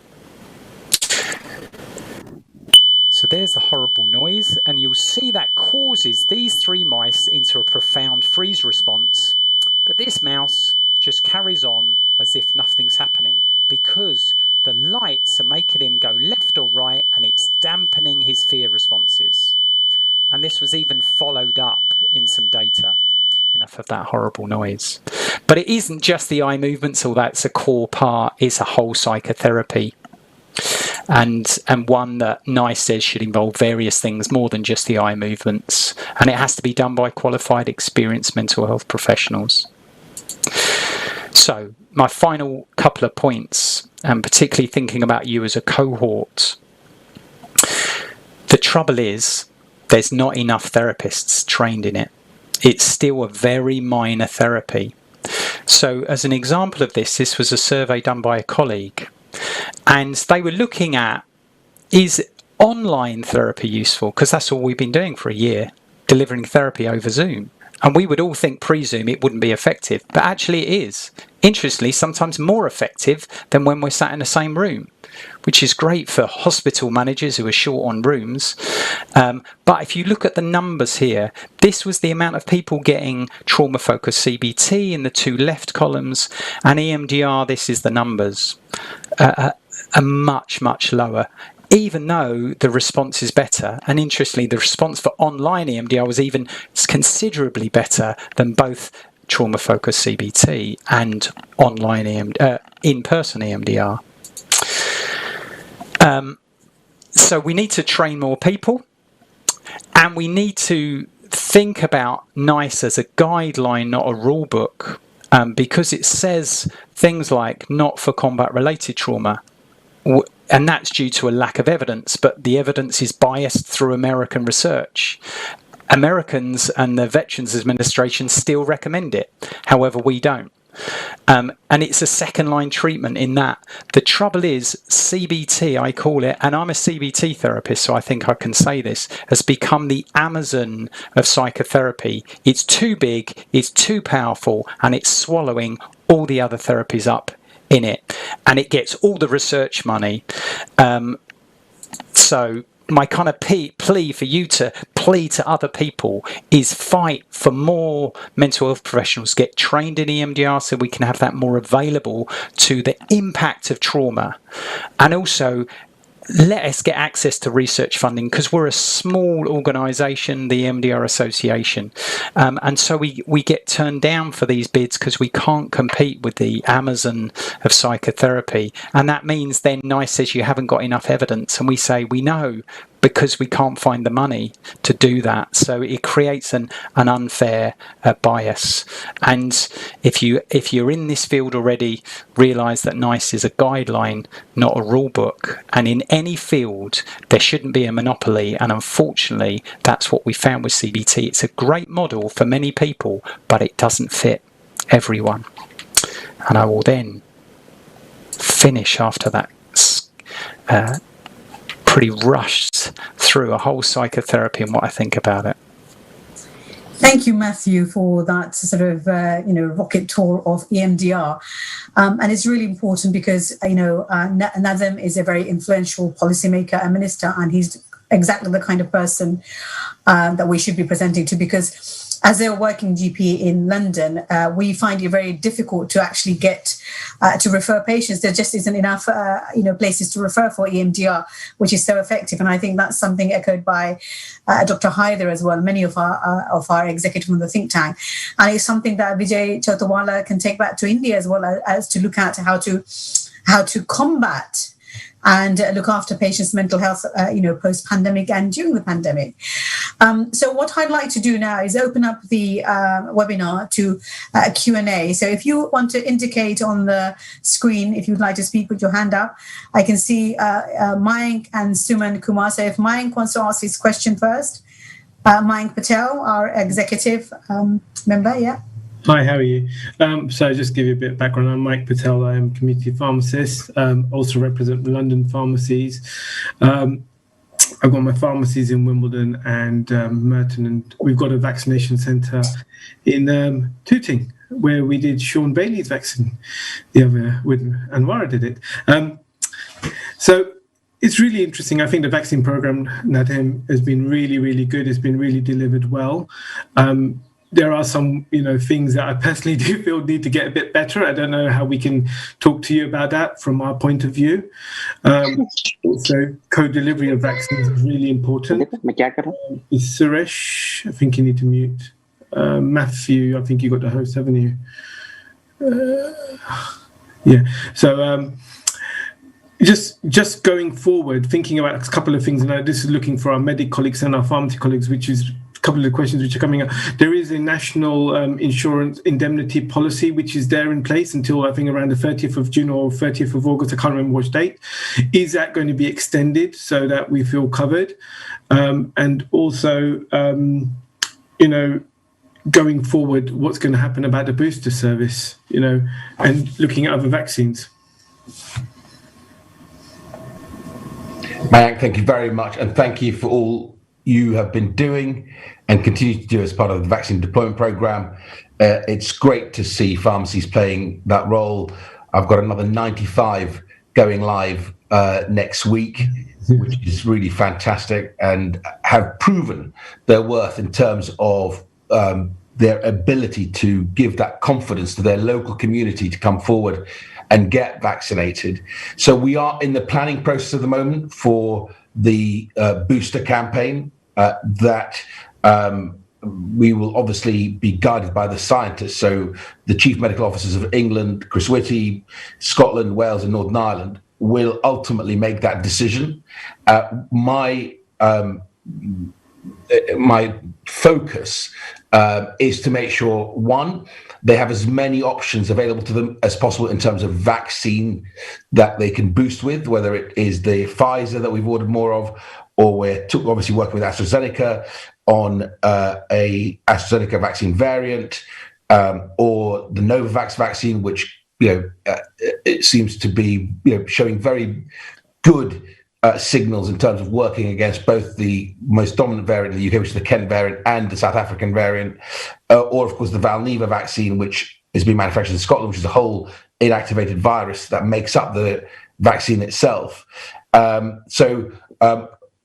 E: So there's the horrible noise, and you'll see that causes these 3 mice into a profound freeze response. But this mouse just carries on as if nothing's happening, because the lights are making him go left or right, and it's dampening his fear responses. And this was even followed up in some data. Enough of that horrible noise. But it isn't just the eye movements, although that's a core part. It's a whole psychotherapy. And one that NICE says should involve various things more than just the eye movements. And it has to be done by qualified, experienced mental health professionals. So my final couple of points, and particularly thinking about you as a cohort. The trouble is there's not enough therapists trained in it. It's still a very minor therapy. So as an example of this was a survey done by a colleague. And they were looking at, is online therapy useful? Because that's all we've been doing for a year, delivering therapy over Zoom. And we would all think pre-Zoom it wouldn't be effective, but actually it is. Interestingly, sometimes more effective than when we're sat in the same room, which is great for hospital managers who are short on rooms. But if you look at the numbers here, this was the amount of people getting trauma-focused CBT in the 2 left columns, and EMDR, this is the numbers, are much, much lower, even though the response is better. And interestingly, the response for online EMDR was even considerably better than both trauma-focused CBT and online in-person EMDR. So we need to train more people, and we need to think about NICE as a guideline, not a rule book, because it says things like not for combat-related trauma. And that's due to a lack of evidence, but the evidence is biased through American research. Americans and the Veterans Administration still recommend it, however we don't. And it's a second-line treatment in that. The trouble is, CBT, I call it, and I'm a CBT therapist, so I think I can say this, has become the Amazon of psychotherapy. It's too big, it's too powerful, and it's swallowing all the other therapies up in it, and it gets all the research money. So my kind of plea for you to plea to other people is fight for more mental health professionals get trained in EMDR so we can have that more available to the impact of trauma, and also let us get access to research funding, because we're a small organisation, the EMDR Association, and so we get turned down for these bids because we can't compete with the Amazon of psychotherapy, and that means then NICE says you haven't got enough evidence, and we say we know, because we can't find the money to do that. So it creates an unfair bias. And if you're in this field already, realise that NICE is a guideline, not a rule book. And in any field, there shouldn't be a monopoly. And unfortunately, that's what we found with CBT. It's a great model for many people, but it doesn't fit everyone. And I will then finish after that pretty rushed through a whole psychotherapy and what I think about it.
A: Thank you, Matthew, for that sort of rocket tour of EMDR, and it's really important because Nazim is a very influential policymaker and minister, and he's exactly the kind of person that we should be presenting to, because as a working GP in London, we find it very difficult to actually get to refer patients. There just isn't enough, places to refer for EMDR, which is so effective. And I think that's something echoed by Dr. Haider as well, many of our executives from the think tank. And it's something that Vijay Chautawala can take back to India as well, as to look at how to combat and look after patients' mental health, post-pandemic and during the pandemic. So what I'd like to do now is open up the webinar to Q&A. So if you want to indicate on the screen, if you'd like to speak, put your hand up. I can see Mayank and Suman Kumar. So if Mayank wants to ask his question first. Mayank Patel, our executive member, yeah.
F: Hi, how are you? So just to give you a bit of background, I'm Mike Patel. I am a community pharmacist, also represent London pharmacies. I've got my pharmacies in Wimbledon and Merton, and we've got a vaccination centre in Tooting, where we did Sean Bailey's vaccine the other with Anwara did it. So it's really interesting. I think the vaccine program, Nadim, has been really, really good. It's been really delivered well. There are some, things that I personally do feel need to get a bit better. I don't know how we can talk to you about that from our point of view. Also, co-delivery of vaccines is really important. Suresh, I think you need to mute. Matthew, I think you got the host, haven't you? Yeah. So just going forward, thinking about a couple of things, and this is looking for our medic colleagues and our pharmacy colleagues, which is couple of questions which are coming up. There is a national insurance indemnity policy which is there in place until I think around the 30th of June or 30th of August. I can't remember which date. Is that going to be extended so that we feel covered? And also, going forward, what's going to happen about the booster service, and looking at other vaccines?
B: Mayank, thank you very much. And thank you for all you have been doing and continue to do as part of the vaccine deployment program. It's great to see pharmacies playing that role. I've got another 95 going live next week, which is really fantastic, and have proven their worth in terms of their ability to give that confidence to their local community to come forward and get vaccinated. So we are in the planning process at the moment for the booster campaign that we will obviously be guided by the scientists. So the chief medical officers of England, Chris Whitty, Scotland, Wales and Northern Ireland will ultimately make that decision. My focus is to make sure, one, they have as many options available to them as possible in terms of vaccine that they can boost with, whether it is the Pfizer that we've ordered more of, or we're obviously working with AstraZeneca on a AstraZeneca vaccine variant, or the Novavax vaccine, which it seems to be showing very good signals in terms of working against both the most dominant variant in the UK, which is the Kent variant, and the South African variant, or of course the Valneva vaccine, which is being manufactured in Scotland, which is a whole inactivated virus that makes up the vaccine itself.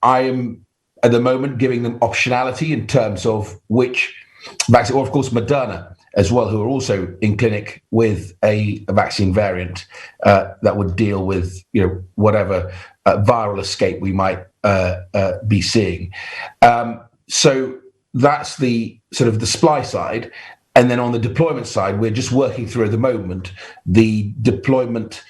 B: I am at the moment giving them optionality in terms of which vaccine, or of course Moderna as well, who are also in clinic with a vaccine variant that would deal with whatever viral escape we might be seeing. So that's the sort of the supply side. And then on the deployment side, we're just working through at the moment the deployment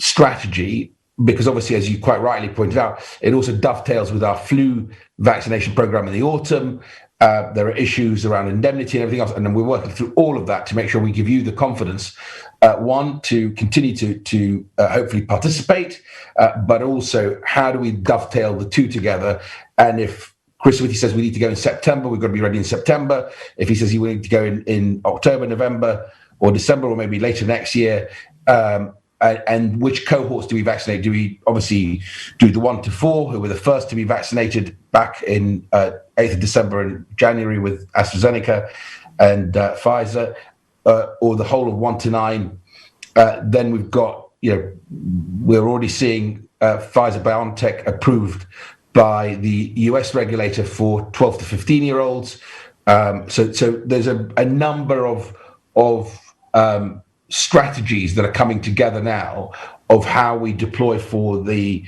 B: strategy, because obviously, as you quite rightly pointed out, it also dovetails with our flu vaccination program in the autumn. There are issues around indemnity and everything else, and then we're working through all of that to make sure we give you the confidence, one, to continue to hopefully participate, but also how do we dovetail the two together? And if Chris Whitty says we need to go in September, we've got to be ready in September. If he says he will need to go in October, November, or December, or maybe later next year, and which cohorts do we vaccinate? Do we obviously do the 1 to 4, who were the first to be vaccinated back in 8th of December and January with AstraZeneca and Pfizer, or the whole of 1 to 9? Then we've got, we're already seeing Pfizer-BioNTech approved by the US regulator for 12 to 15-year-olds. So there's a number of strategies that are coming together now of how we deploy for the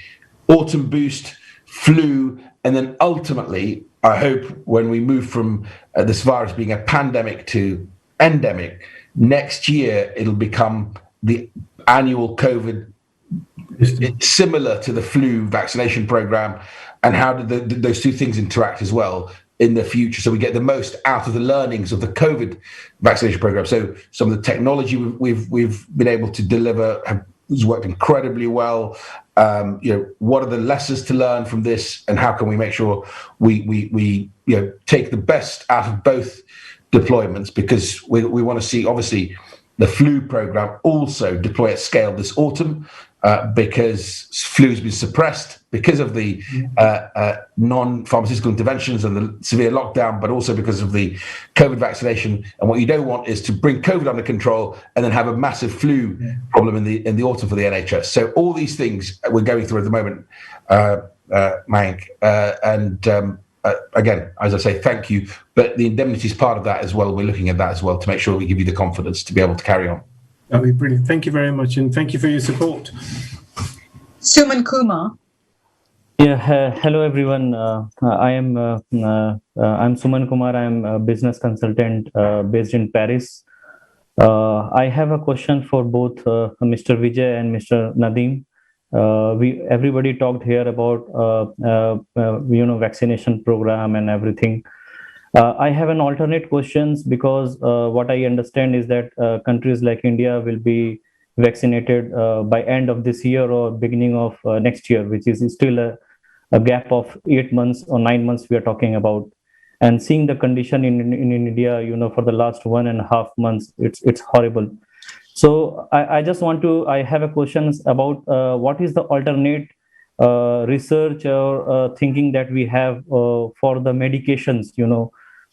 B: autumn boost, flu, and then ultimately, I hope when we move from this virus being a pandemic to endemic, next year it'll become the annual COVID it's similar to the flu vaccination program, and how do those two things interact as well in the future, so we get the most out of the learnings of the COVID vaccination program. So some of the technology we've been able to deliver has worked incredibly well. What are the lessons to learn from this, and how can we make sure we take the best out of both deployments? Because we want to see, obviously, the flu program also deploy at scale this autumn, because flu has been suppressed because of the non-pharmaceutical interventions and the severe lockdown, but also because of the COVID vaccination. And what you don't want is to bring COVID under control and then have a massive flu problem in the autumn for the NHS. So all these things we're going through at the moment, Mayank. Again, as I say, thank you. But the indemnity is part of that as well. We're looking at that as well to make sure we give you the confidence to be able to carry on.
F: That'd be brilliant. Thank you very much, and thank you for your support.
A: Suman Kumar.
G: Hello everyone. I'm Suman Kumar. I'm a business consultant based in Paris. I have a question for both Mr. Vijay and Mr. Nadeem. Everybody talked here about vaccination program and everything. I have an alternate questions, because what I understand is that countries like India will be vaccinated by end of this year or beginning of next year, which is still a gap of 8 months or 9 months we are talking about. And seeing the condition in India, for the last 1.5 months, it's horrible. So I just I have a questions about what is the alternate research or thinking that we have for the medications.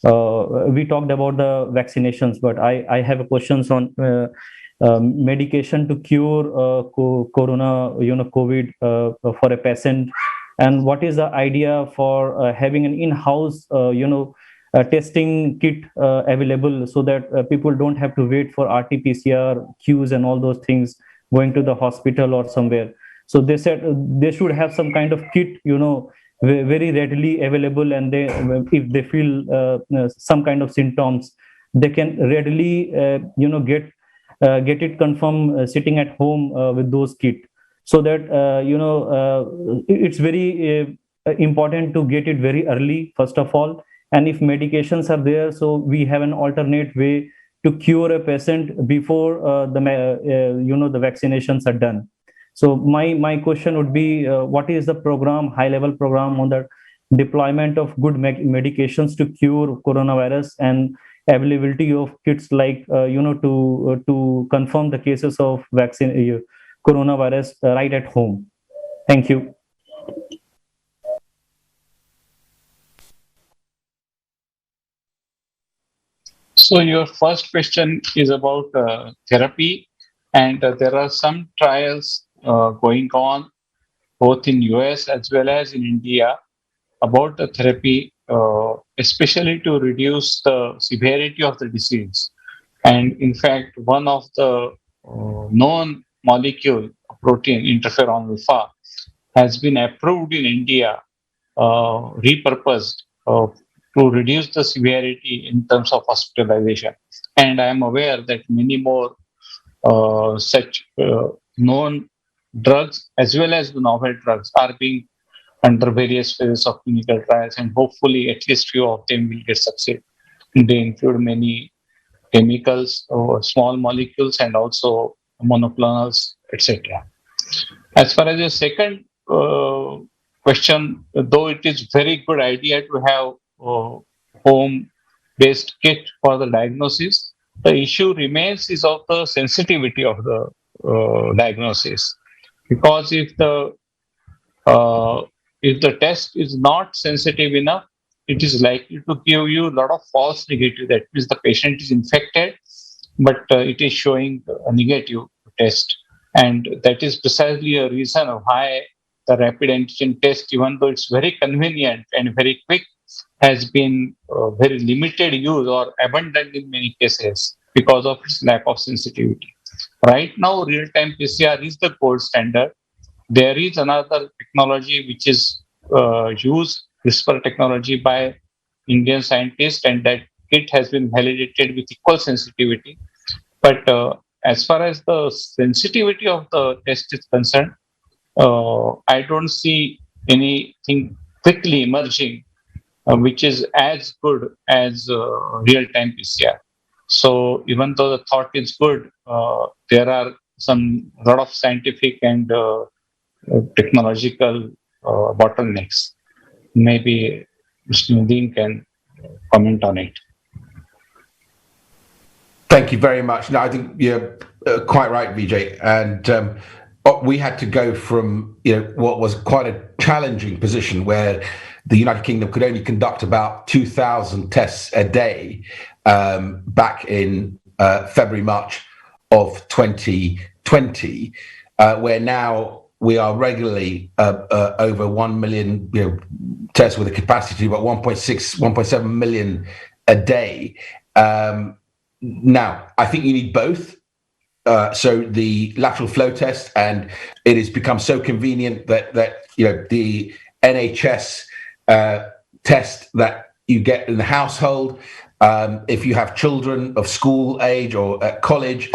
G: We talked about the vaccinations, but I have a questions on medication to cure corona, COVID for a patient, and what is the idea for having an in-house, testing kit available, so that people don't have to wait for RT-PCR queues and all those things going to the hospital or somewhere. So they said they should have some kind of kit, very readily available, and if they feel some kind of symptoms, they can readily get it confirmed sitting at home with those kit. So that it's very important to get it very early, first of all. And if medications are there, so we have an alternate way to cure a patient before the vaccinations are done. So my question would be, what is the program, high-level program on the deployment of good medications to cure coronavirus, and availability of kits like to confirm the cases of vaccine coronavirus right at home? Thank you.
C: So your first question is about therapy, and there are some trials going on both in US as well as in India about the therapy, especially to reduce the severity of the disease. And in fact, one of the known molecule, protein, interferon alpha, has been approved in India, repurposed to reduce the severity in terms of hospitalization. And I am aware that many more such known drugs as well as the novel drugs are being under various phases of clinical trials, and hopefully at least few of them will get succeed. They include many chemicals or small molecules and also monoclonals, etc. As far as the second question, though it is very good idea to have home-based kit for the diagnosis, the issue remains is of the sensitivity of the diagnosis. Because if the test is not sensitive enough, it is likely to give you a lot of false negative. That means the patient is infected, but it is showing a negative test. And that is precisely a reason of why the rapid antigen test, even though it's very convenient and very quick, has been very limited use or abandoned in many cases because of its lack of sensitivity. Right now, real-time PCR is the gold standard. There is another technology which is used, CRISPR technology, by Indian scientists, and that kit has been validated with equal sensitivity. But as far as the sensitivity of the test is concerned, I don't see anything quickly emerging which is as good as real-time PCR. So even though the thought is good, there are a lot of scientific and technological bottlenecks. Maybe Mr. Nadeem can comment on it.
B: Thank you very much. No, I think you're quite right, Vijay. And we had to go from what was quite a challenging position where the United Kingdom could only conduct about 2,000 tests a day back in February, March of 2020, where now we are regularly over 1 million tests with a capacity of about 1.6, 1.7 million a day. Now, I think you need both. So the lateral flow test, and it has become so convenient that the NHS test that you get in the household, if you have children of school age or at college,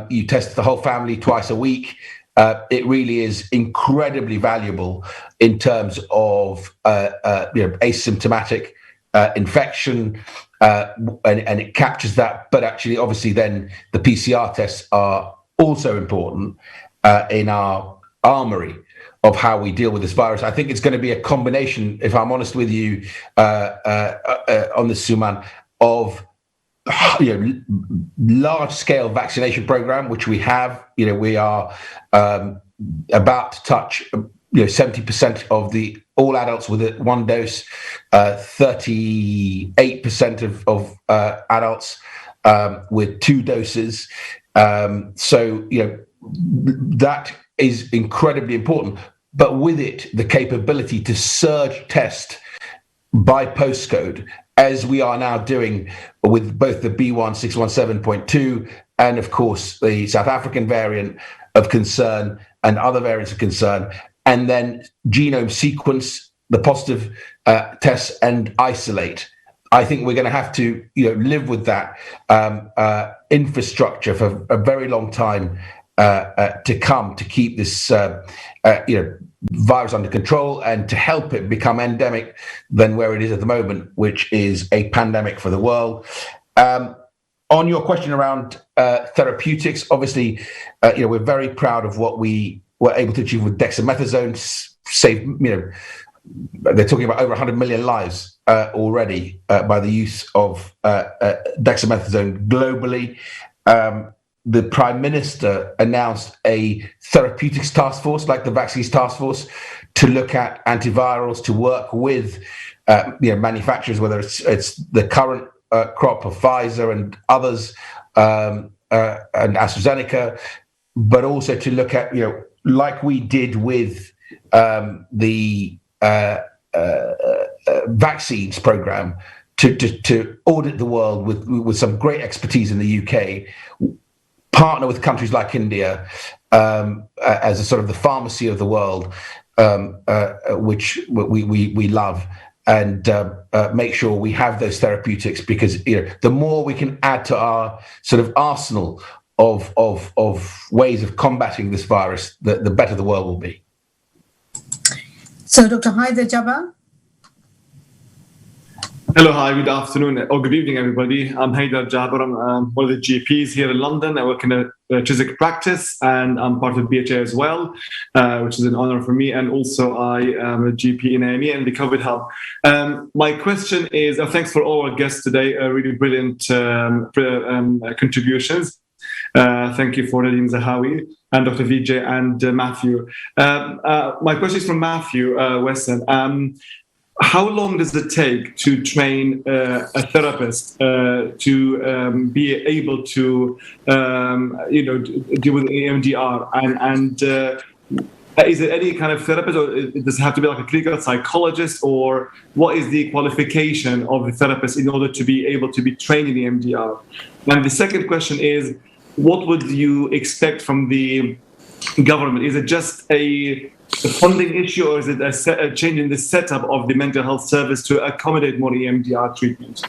B: you test the whole family twice a week. It really is incredibly valuable in terms of asymptomatic infection, and it captures that. But actually, obviously, then the PCR tests are also important in our armory of how we deal with this virus. I think it's going to be a combination, if I'm honest with you, on this, Suman, of large-scale vaccination program, which we have. We are about to touch 70% of all adults with one dose, 38% of adults with two doses. So that is incredibly important. But with it, the capability to surge test by postcode, as we are now doing with both the B1617.2 and, of course, the South African variant of concern and other variants of concern, and then genome sequence the positive tests and isolate. I think we're going to have to live with that infrastructure for a very long time to come, to keep this virus under control and to help it become endemic than where it is at the moment, which is a pandemic for the world. On your question around therapeutics, obviously, we're very proud of what we were able to achieve with dexamethasone. They're talking about over 100 million lives already by the use of dexamethasone globally. The Prime Minister announced a therapeutics task force, like the vaccines task force, to look at antivirals, to work with manufacturers, whether it's the current crop of Pfizer and others, and AstraZeneca, but also to look at, like we did with the vaccines program, to audit the world with some great expertise in the UK, partner with countries like India as a sort of the pharmacy of the world, which we love, and make sure we have those therapeutics, because the more we can add to our sort of arsenal of ways of combating this virus, the better the world will be.
A: So, Dr. Haider Jabbar.
H: Hello, hi, good afternoon, or good evening, everybody. I'm Haider Jabbar. I'm one of the GPs here in London. I work in a Chiswick practice, and I'm part of BHA as well, which is an honor for me. And also, I am a GP in AME and the COVID Hub. My question is, thanks for all our guests today, really brilliant contributions. Thank you for Nadeem Zahawi and Dr. Vijay and Matthew. My question is from Matthew Wesson. How long does it take to train a therapist to be able to, deal with EMDR? And is it any kind of therapist, or does it have to be like a clinical psychologist, or what is the qualification of the therapist in order to be able to be trained in EMDR? And the second question is, what would you expect from the government? Is it just a funding issue, or is it a change in the setup of the mental health service to accommodate more EMDR treatment?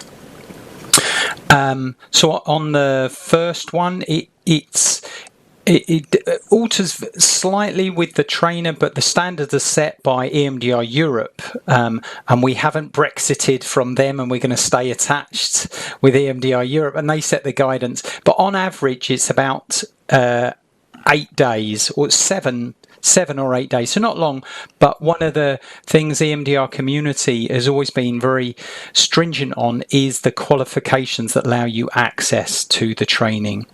E: So on the first one, it alters slightly with the trainer, but the standards are set by EMDR Europe, and we haven't Brexited from them, and we're going to stay attached with EMDR Europe, and they set the guidance. But on average, it's about 8 days or 7 or 8 days, so not long. But one of the things the EMDR community has always been very stringent on is the qualifications that allow you access to the training.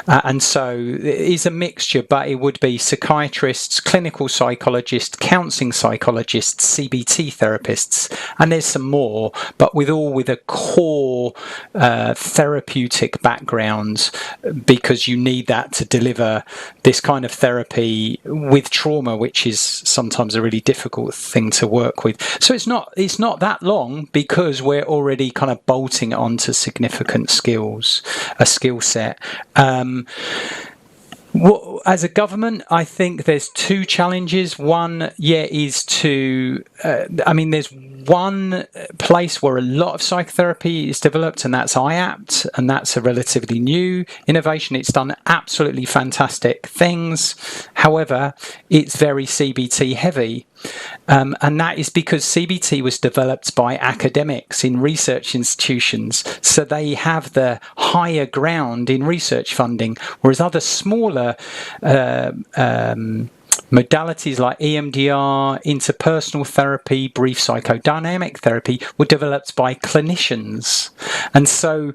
E: And so it is a mixture, but it would be psychiatrists, clinical psychologists, counselling psychologists, CBT therapists, and there's some more, but with a core therapeutic background, because you need that to deliver this kind of therapy with trauma, which is sometimes a really difficult thing to work with. So it's not that long, because we're already kind of bolting onto significant a skill set. As a government, I think there's 2 challenges. One, is to, there's one place where a lot of psychotherapy is developed, and that's IAPT, and that's a relatively new innovation. It's done absolutely fantastic things. However, it's very CBT heavy. And that is because CBT was developed by academics in research institutions, so they have the higher ground in research funding, whereas other smaller modalities like EMDR, interpersonal therapy, brief psychodynamic therapy were developed by clinicians. And so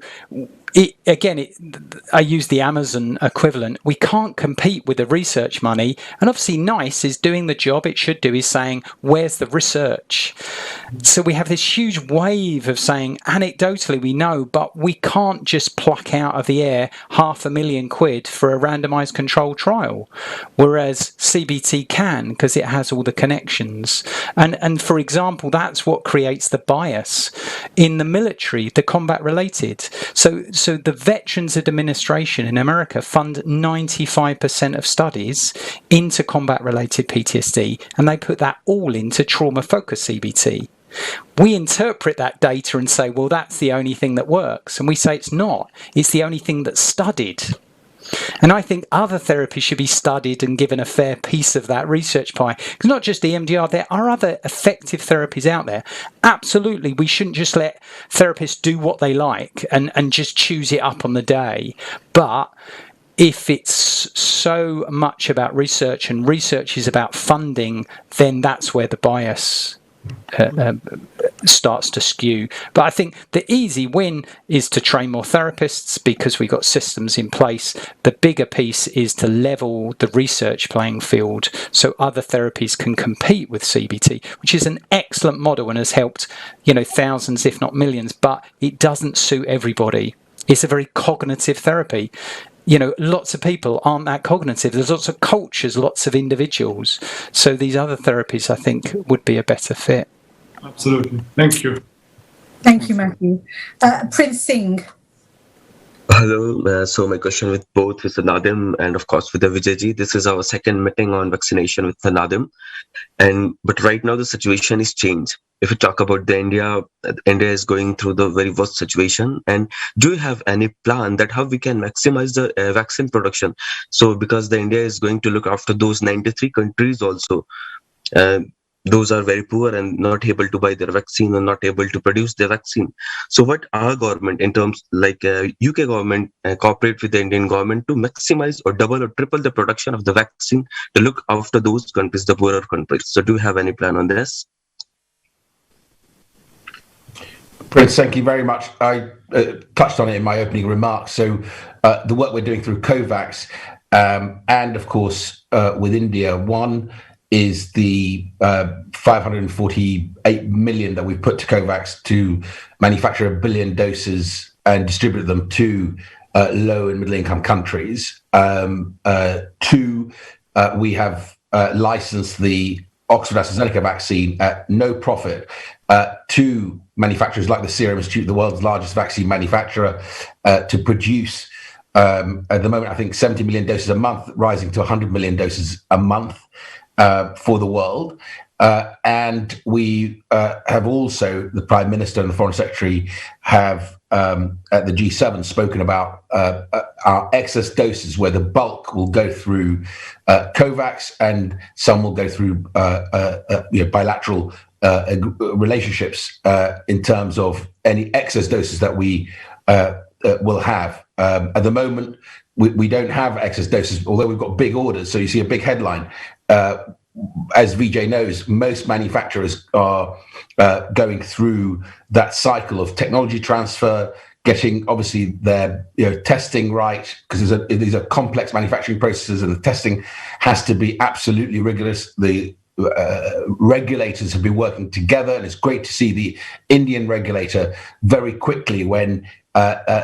E: I use the Amazon equivalent. We can't compete with the research money. And obviously NICE is doing the job it should do, is saying, where's the research? So we have this huge wave of saying, anecdotally we know, but we can't just pluck out of the air £500,000 for a randomized controlled trial. Whereas CBT can, because it has all the connections. And for example, that's what creates the bias in the military, the combat related. So the Veterans Administration in America fund 95% of studies into combat-related PTSD, and they put that all into trauma-focused CBT. We interpret that data and say, well, that's the only thing that works. And we say it's not. It's the only thing that's studied. And I think other therapies should be studied and given a fair piece of that research pie. Because not just EMDR, there are other effective therapies out there. Absolutely, we shouldn't just let therapists do what they like and just choose it up on the day. But if it's so much about research and research is about funding, then that's where the bias starts to skew. But I think the easy win is to train more therapists, because we've got systems in place. The bigger piece is to level the research playing field so other therapies can compete with CBT, which is an excellent model and has helped, thousands, if not millions, but it doesn't suit everybody. It's a very cognitive therapy. Lots of people aren't that cognitive. There's lots of cultures, lots of individuals. So these other therapies, I think, would be a better fit.
H: Absolutely. Thank you.
A: Thank you, Matthew. Prince Singh.
I: Hello. So my question with both Mr. Nadim and of course with the Vijayji. This is our second meeting on vaccination with Nadim. But right now the situation is changed. If we talk about India is going through the very worst situation. And do you have any plan that how we can maximize the vaccine production? So because the India is going to look after those 93 countries also. Those are very poor and not able to buy their vaccine and not able to produce their vaccine. So what our government, in terms like UK government, cooperate with the Indian government to maximize or double or triple the production of the vaccine to look after those countries, the poorer countries. So do you have any plan on this?
B: Prince, thank you very much. I touched on it in my opening remarks. So the work we're doing through COVAX and of course with India, one is the 548 million that we've put to COVAX to manufacture 1 billion doses and distribute them to low and middle income countries. Two, we have licensed the Oxford AstraZeneca vaccine at no profit to manufacturers like the Serum Institute, the world's largest vaccine manufacturer, to produce at the moment, I think 70 million doses a month, rising to 100 million doses a month for the world. And we have also, the Prime Minister and the Foreign Secretary have at the G7 spoken about our excess doses, where the bulk will go through COVAX and some will go through bilateral relationships in terms of any excess doses that we will have. At the moment, we don't have excess doses, although we've got big orders. So you see a big headline. As Vijay knows, most manufacturers are going through that cycle of technology transfer, getting obviously their testing right, because these are complex manufacturing processes, and the testing has to be absolutely rigorous. The regulators have been working together, and it's great to see the Indian regulator very quickly, when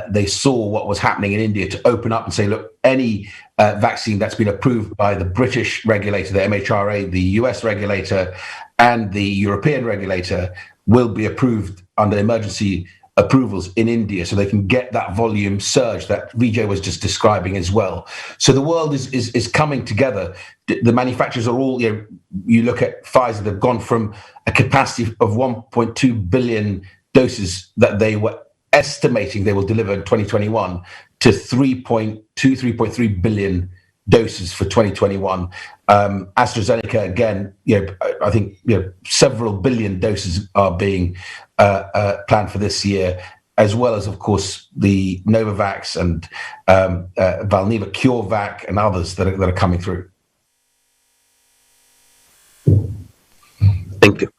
B: they saw what was happening in India, to open up and say, look, any vaccine that's been approved by the British regulator, the MHRA, the US regulator, and the European regulator will be approved under emergency approvals in India, so they can get that volume surge that Vijay was just describing as well. So the world is coming together. The manufacturers are all, you look at Pfizer, they've gone from a capacity of 1.2 billion doses that they were estimating they will deliver in 2021 to 3.3 billion doses for 2021. AstraZeneca, again, I think several billion doses are being planned for this year, as well as, of course, the Novavax and Valneva CureVac and others that are coming through.
I: Thank you.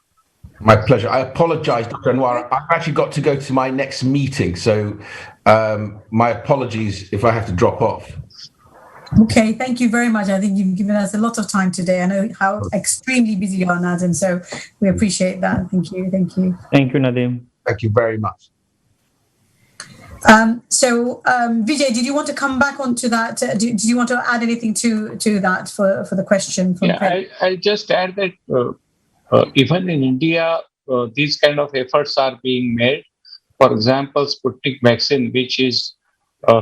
B: My pleasure. I apologize, Dr. Anwar. I've actually got to go to my next meeting, so my apologies if I have to drop off.
A: Okay, thank you very much. I think you've given us a lot of time today. I know how extremely busy you are, Nadim, so we appreciate that. Thank you.
G: Thank you, Nadim.
B: Thank you very much.
A: Vijay, did you want to come back onto that? Did you want to add anything to that for the question?
C: I just add that even in India, these kind of efforts are being made. For example, Sputnik vaccine, which is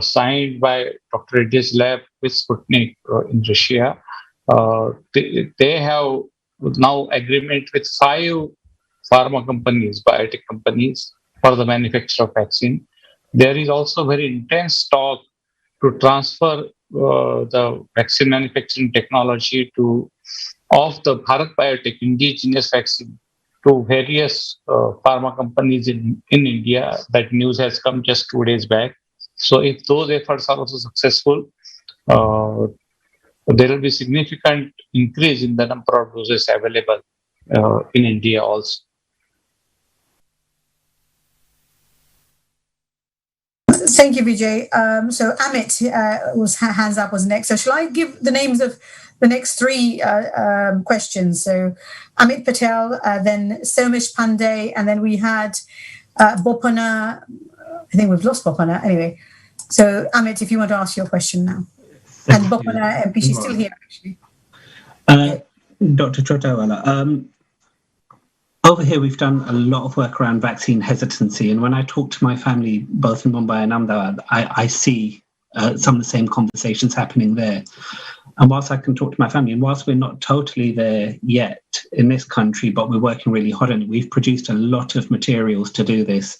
C: signed by Dr. Reddy's lab with Sputnik in Russia. They have now agreement with 5 pharma companies, biotech companies, for the manufacture of vaccine. There is also very intense talk to transfer the vaccine manufacturing technology of the Bharat Biotech indigenous vaccine to various pharma companies in India. That news has come just 2 days back. So if those efforts are also successful, there will be significant increase in the number of doses available in India also.
A: Thank you, Vijay. So Amit hands up was next. So shall I give the names of the next 3 questions? So Amit Patel, then Somesh Pandey, and then we had Bopana. I think we've lost Bopana. Anyway, so Amit, if you want to ask your question now. And Bopana MP, she's still here, actually.
J: Dr. Chotawala, over here we've done a lot of work around vaccine hesitancy. And when I talk to my family, both in Mumbai and Ahmedabad, I see some of the same conversations happening there. And whilst I can talk to my family, and whilst we're not totally there yet in this country, but we're working really hard on it, we've produced a lot of materials to do this.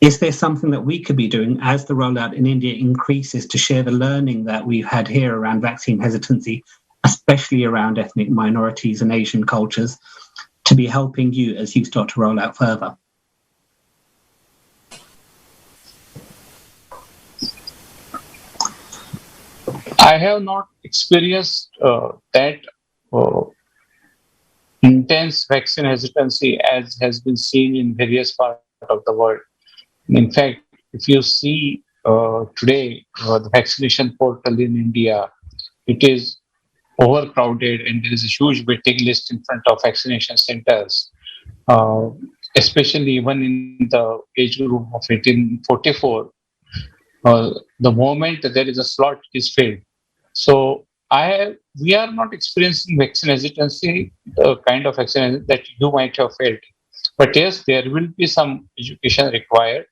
J: Is there something that we could be doing as the rollout in India increases to share the learning that we've had here around vaccine hesitancy, especially around ethnic minorities and Asian cultures, to be helping you as you start to roll out further?
C: I have not experienced that intense vaccine hesitancy as has been seen in various parts of the world. In fact, if you see today the vaccination portal in India, it is overcrowded and there is a huge waiting list in front of vaccination centers, especially even in the age group of 1844. The moment there is a slot, it is filled. So we are not experiencing vaccine hesitancy, the kind of vaccine that you might have felt. But yes, there will be some education required.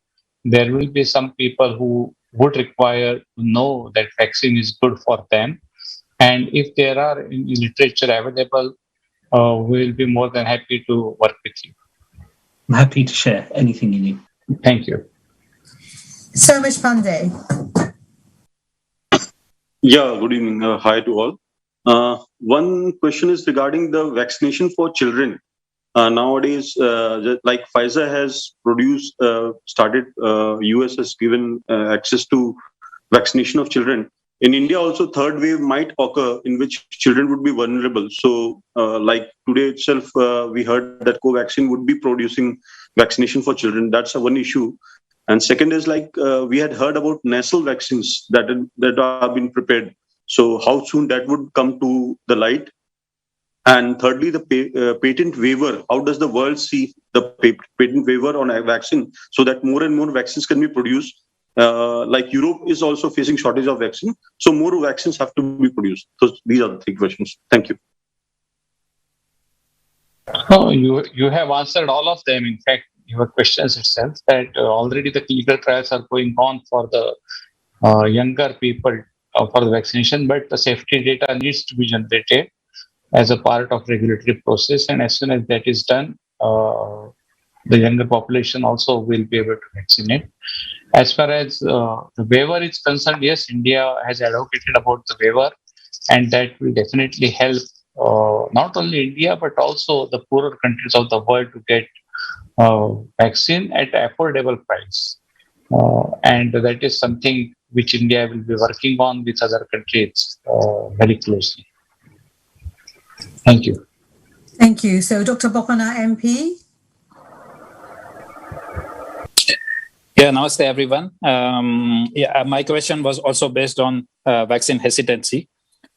C: There will be some people who would require to know that vaccine is good for them. And if there are in literature available we will be more than happy to work with you.
J: I'm happy to share anything you need.
C: Thank you.
A: So much Pandey.
K: Yeah, good evening. Hi to all. One question is regarding the vaccination for children. Nowadays, like Pfizer has started, US has given access to vaccination of children. In India also, third wave might occur in which children would be vulnerable. So like today itself, we heard that Covaxin would be producing vaccination for children. That's one issue. And second is like we had heard about nasal vaccines that are being prepared. So how soon that would come to the light? And thirdly, the patent waiver. How does the world see the patent waiver on a vaccine so that more and more vaccines can be produced? Like Europe is also facing shortage of vaccine, so more vaccines have to be produced. So these are the three questions. Thank you.
C: Oh, you have answered all of them. In fact, your questions itself that already the clinical trials are going on for the younger people for the vaccination, but the safety data needs to be generated as a part of regulatory process, and as soon as that is done, the younger population also will be able to vaccinate. As far as the waiver is concerned, yes, India has advocated about the waiver, and that will definitely help not only India but also the poorer countries of the world to get vaccine at affordable price. And that is something which India will be working on with other countries very closely. Thank you.
A: Thank you. So Dr. Bopana MP.
L: Yeah, namaste everyone. My question was also based on vaccine hesitancy.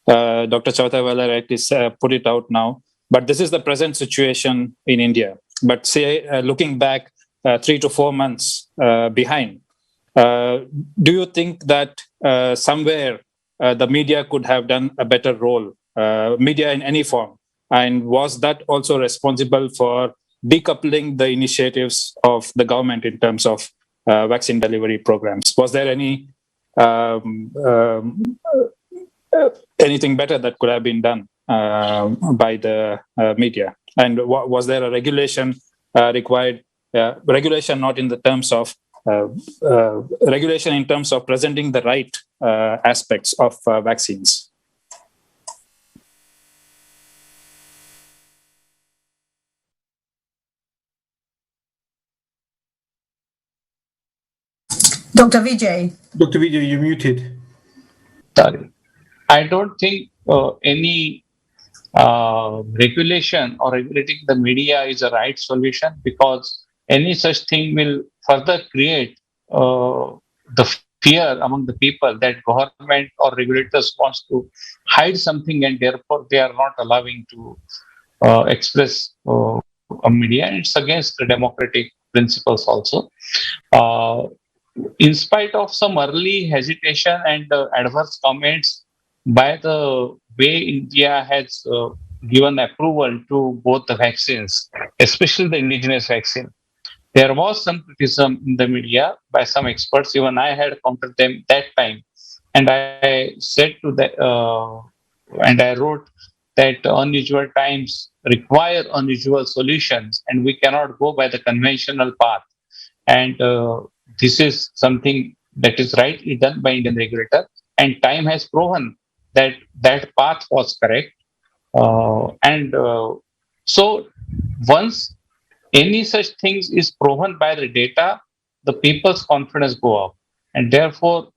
L: Dr. Chautawala rightly put it out now, but this is the present situation in India. But say, looking back 3 to 4 months behind, do you think that somewhere the media could have done a better role, media in any form? And was that also responsible for decoupling the initiatives of the government in terms of vaccine delivery programs? Was there any anything better that could have been done by the media? And was there a regulation required? Regulation not in the terms of regulation in terms of presenting the right aspects of vaccines.
A: Dr. Vijay.
F: Dr. Vijay, you're muted.
C: Sorry. I don't think any regulation or regulating the media is a right solution, because any such thing will further create the fear among the people that government or regulators wants to hide something, and therefore they are not allowing to express a media. And it's against the democratic principles also. In spite of some early hesitation and adverse comments by the way India has given approval to both the vaccines, especially the indigenous vaccine, there was some criticism in the media by some experts. Even I had countered them that time, and I said to that, and I wrote that unusual times require unusual solutions, and we cannot go by the conventional path. And this is something that is rightly done by Indian regulator, and time has proven that that path was correct. So once any such things is proven by the data, the people's confidence go up, and therefore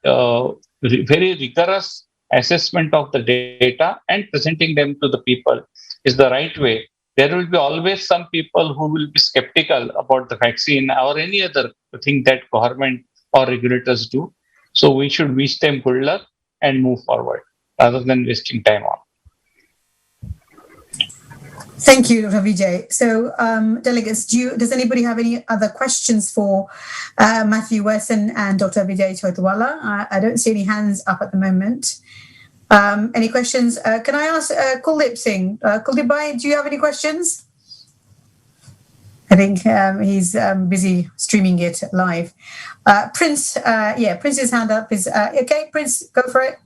C: very rigorous assessment of the data and presenting them to the people is the right way. There will be always some people who will be skeptical about the vaccine or any other thing that government or regulators do. So we should wish them good luck and move forward rather than wasting time on.
A: Thank you, Vijay. So, delegates, does anybody have any other questions for Matthew Wesson and Dr. Vijay Chautawala? I don't see any hands up at the moment. Any questions? Can I ask Kuldeep Singh? Kuldeep Bhai, do you have any questions? I think he's busy streaming it live. Prince, Prince's hand up is okay. Prince, go for it.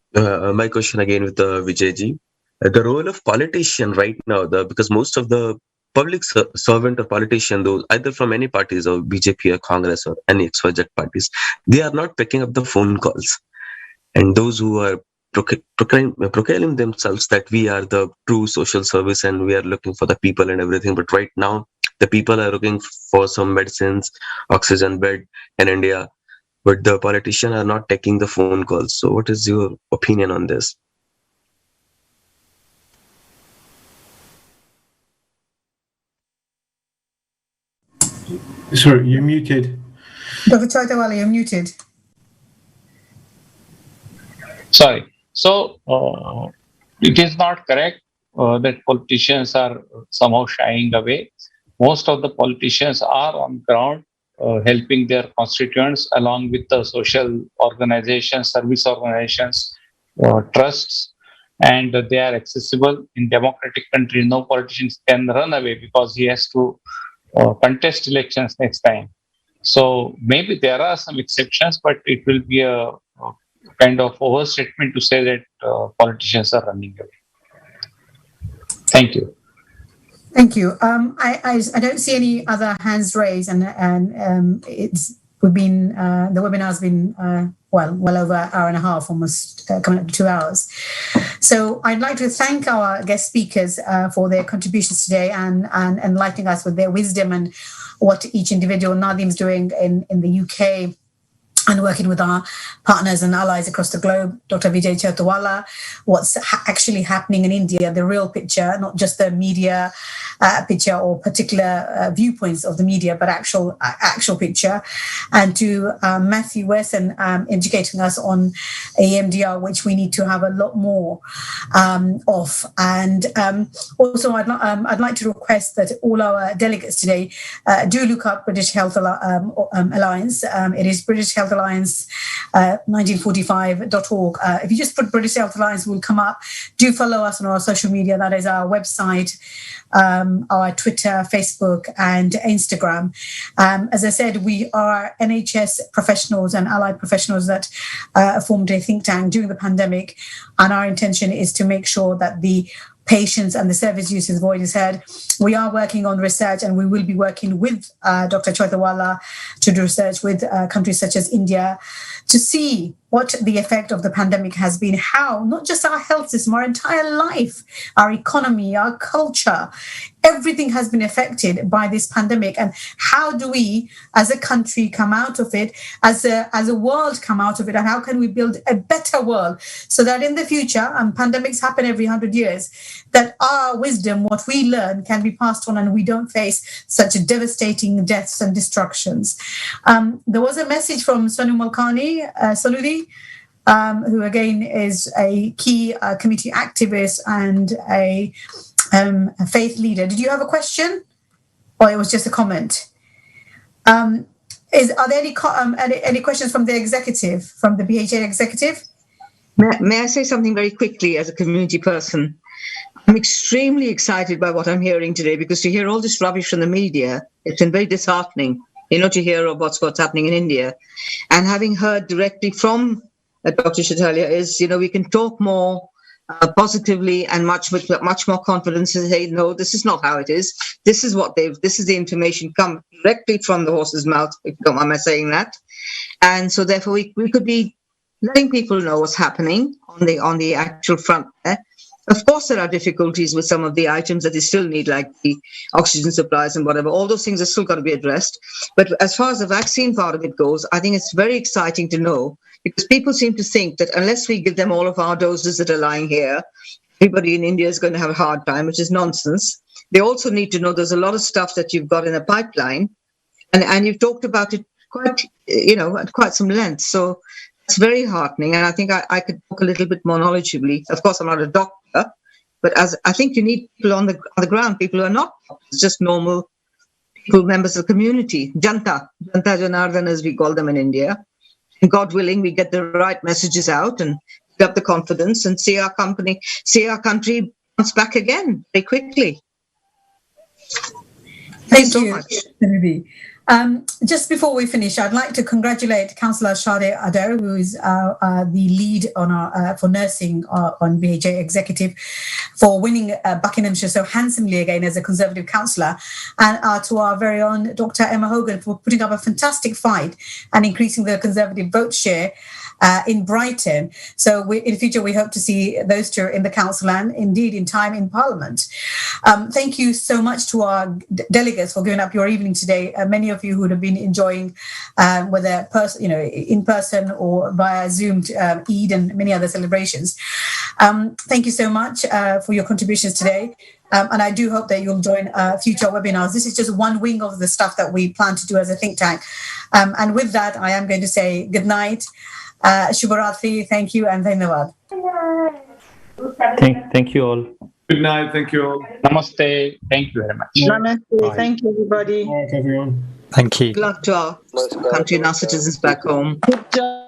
I: My question again with Vijay ji. the role of politician right now, because most of the public servant or politician, those either from any parties or BJP or Congress or any XYZ parties, they are not picking up the phone calls. And those who are proclaiming themselves that we are the true social service and we are looking for the people and everything. But right now, the people are looking for some medicines, oxygen bed in India, but the politicians are not taking the phone calls. So what is your opinion on this?
F: Sorry, you're muted.
A: Dr. Choitawala, you're muted.
C: Sorry. So it is not correct that politicians are somehow shying away. Most of the politicians are on ground helping their constituents along with the social organizations, service organizations, trusts, and they are accessible. In democratic countries, no politicians can run away because he has to contest elections next time. So maybe there are some exceptions, but it will be a kind of overstatement to say that politicians are running away. Thank you.
A: Thank you. I don't see any other hands raised, and the webinar's been well over an hour and a half, almost coming up to 2 hours. So I'd like to thank our guest speakers for their contributions today and enlightening us with their wisdom and what each individual Nadim's doing in the UK and working with our partners and allies across the globe, Dr. Vijay Choitawala, what's actually happening in India, the real picture, not just the media picture or particular viewpoints of the media, but actual picture. And to Matthew Wesson educating us on EMDR, which we need to have a lot more of. And also, I'd like to request that all our delegates today do look up British Health Alliance. It is British Health Alliance 1945.org. If you just put British Health Alliance, will come up. Do follow us on our social media. That is our website, our Twitter, Facebook, and Instagram. As I said, we are NHS professionals and allied professionals that formed a think tank during the pandemic, and our intention is to make sure that the patients and the service users' voice is heard. We are working on research, and we will be working with Dr. Choitawala to do research with countries such as India to see what the effect of the pandemic has been, how not just our health system, our entire life, our economy, our culture, everything has been affected by this pandemic. And how do we, as a country, come out of it, as a world come out of it, and how can we build a better world so that in the future, and pandemics happen every 100 years, that our wisdom, what we learn, can be passed on and we don't face such devastating deaths and destructions. There was a message from Sonu Mulkani Saludi, who again is a key community activist and a faith leader. Did you have a question, or it was just a comment? Are there any questions from the executive, from the BHA executive?
M: May I say something very quickly as a community person? I'm extremely excited by what I'm hearing today, because to hear all this rubbish from the media, it's been very disheartening, to hear of what's happening in India. And having heard directly from Dr. Choitawala is, we can talk more positively and much more confidence and say, no, this is not how it is. This is the information come directly from the horse's mouth, if you don't mind my saying that. And so therefore we could be letting people know what's happening on the actual front there. Of course, there are difficulties with some of the items that they still need, like the oxygen supplies and whatever. All those things are still got to be addressed. But as far as the vaccine part of it goes, I think it's very exciting to know, because people seem to think that unless we give them all of our doses that are lying here, everybody in India is going to have a hard time, which is nonsense. They also need to know there's a lot of stuff that you've got in a pipeline, and you've talked about it at quite some length. So it's very heartening, and I think I could talk a little bit more knowledgeably. Of course, I'm not a doctor, but I think you need people on the ground, people who are not doctors, just normal people, members of the community, Janta Janardhan, as we call them in India. And God willing, we get the right messages out and get the confidence and see our country bounce back again very quickly.
A: Thank you so much. Just before we finish, I'd like to congratulate Councillor Shade Adair, who is the lead on for nursing on BHA Executive, for winning Buckinghamshire so handsomely again as a Conservative councillor, and to our very own Dr. Emma Hogan for putting up a fantastic fight and increasing the Conservative vote share in Brighton. So in the future, we hope to see those two in the council and indeed in time in Parliament. Thank you so much to our delegates for giving up your evening today. Many of you who would have been enjoying whether in person or via Zoom Eid and many other celebrations. Thank you so much for your contributions today. And I do hope that you'll join future webinars. This is just one wing of the stuff that we plan to do as a think tank. And with that, I am going to say good night. Shubharatri, thank you, and Dhanavad.
G: Thank you all.
H: Good night. Thank you all.
C: Namaste. Thank you very much.
M: Namaste. Thank you, everybody.
F: All right, everyone.
E: Thank you.
M: Good luck to our country and our citizens back home. Good job.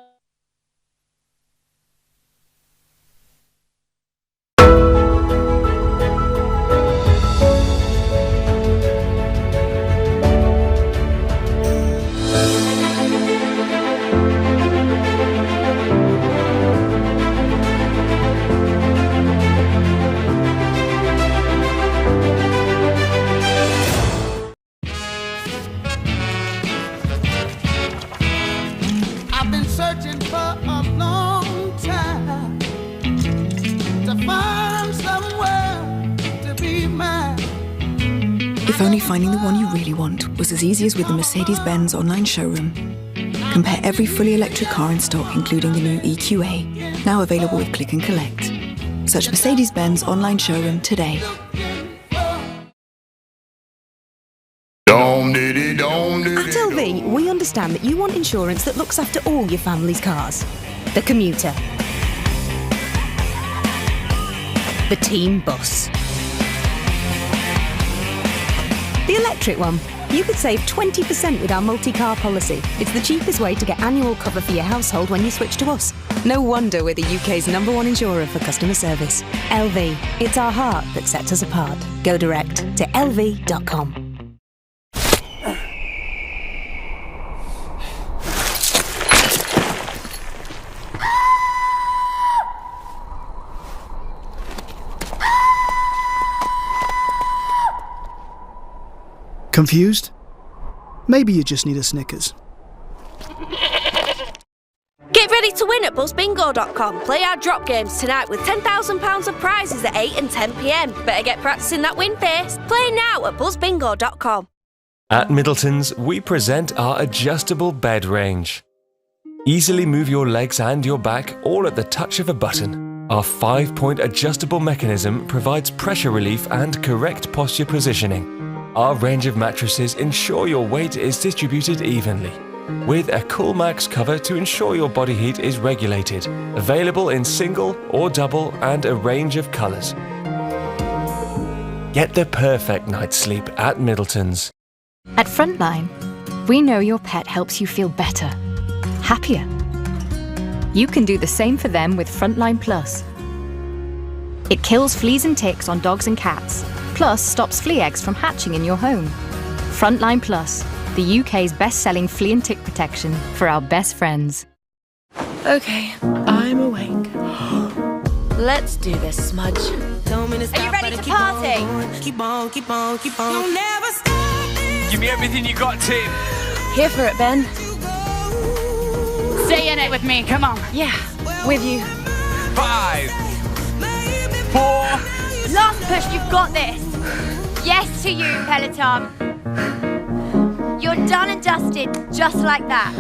N: If only finding the one you really want was as easy as with the Mercedes-Benz online showroom. Compare every fully electric car in stock, including the new EQA, now available with Click and Collect. Search Mercedes-Benz online showroom today.
O: At LV, we understand that you want insurance that looks after all your family's cars. The commuter. The team bus. The electric one. You could save 20% with our multi-car policy. It's the cheapest way to get annual cover for your household when you switch to us. No wonder we're the UK's #1 insurer for customer service. LV. It's our heart that sets us apart. Go direct to lv.com.
P: Confused? Maybe you just need a Snickers.
Q: Get ready to win at buzzbingo.com. Play our drop games tonight with £10,000 of prizes at 8 and 10 p.m. Better get practicing that win face. Play now at buzzbingo.com.
R: At Middleton's, we present our adjustable bed range. Easily move your legs and your back all at the touch of a button. Our 5-point adjustable mechanism provides pressure relief and correct posture positioning. Our range of mattresses ensure your weight is distributed evenly, with a Coolmax cover to ensure your body heat is regulated. Available in single or double and a range of colours. Get the perfect night's sleep at Middleton's.
S: At Frontline, we know your pet helps you feel better, happier. You can do the same for them with Frontline Plus. It kills fleas and ticks on dogs and cats, plus stops flea eggs from hatching in your home. Frontline Plus, the UK's best-selling flea and tick protection for our best friends.
T: Okay, I'm awake. Let's do this, Smudge.
Q: Are you ready to party?
T: Keep on, keep on, keep on. You'll never stop.
U: Give me everything you got, Tim.
T: Here for it, Ben.
V: Stay in it with me, come on.
T: Yeah, with you.
U: 5, 4.
Q: Last push, you've got this. Yes to you, Peloton. You're done and dusted, just like that.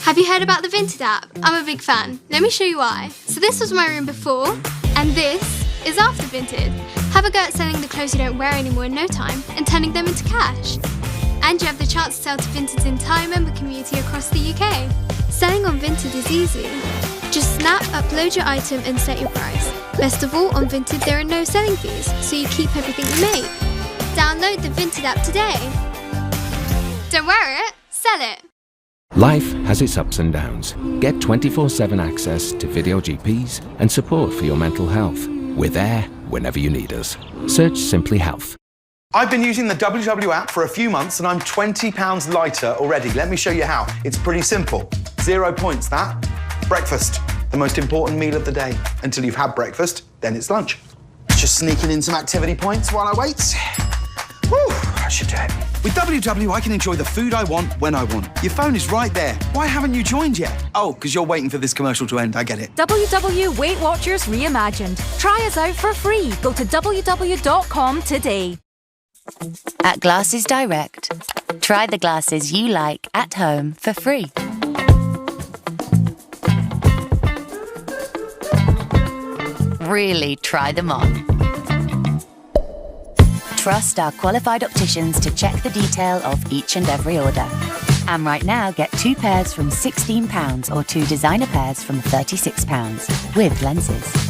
W: Have you heard about the Vinted app? I'm a big fan. Let me show you why. So this was my room before, and this is after Vinted. Have a go at selling the clothes you don't wear anymore in no time and turning them into cash. And you have the chance to sell to Vinted's entire member community across the UK. Selling on Vinted is easy. Just snap, upload your item and set your price. Best of all, on Vinted there are no selling fees, so you keep everything you make. Download the Vinted app today. Don't wear it, sell it.
X: Life has its ups and downs. Get 24/7 access to video GPs and support for your mental health. We're there whenever you need us. Search Simply Health.
B: I've been using the WW app for a few months and I'm 20 pounds lighter already. Let me show you how. It's pretty simple. 0 points, that. Breakfast, the most important meal of the day. Until you've had breakfast, then it's lunch. Just sneaking in some activity points while I wait. Whew, I should do it. With WW, I can enjoy the food I want when I want. Your phone is right there. Why haven't you joined yet? Oh, because you're waiting for this commercial to end. I get it.
D: WW Weight Watchers Reimagined. Try us out for free. Go to www.com today.
J: At Glasses Direct, try the glasses you like at home for free. Really try them on. Trust our qualified opticians to check the detail of each and every order. And right now, get 2 pairs from £16 or 2 designer pairs from £36 with lenses.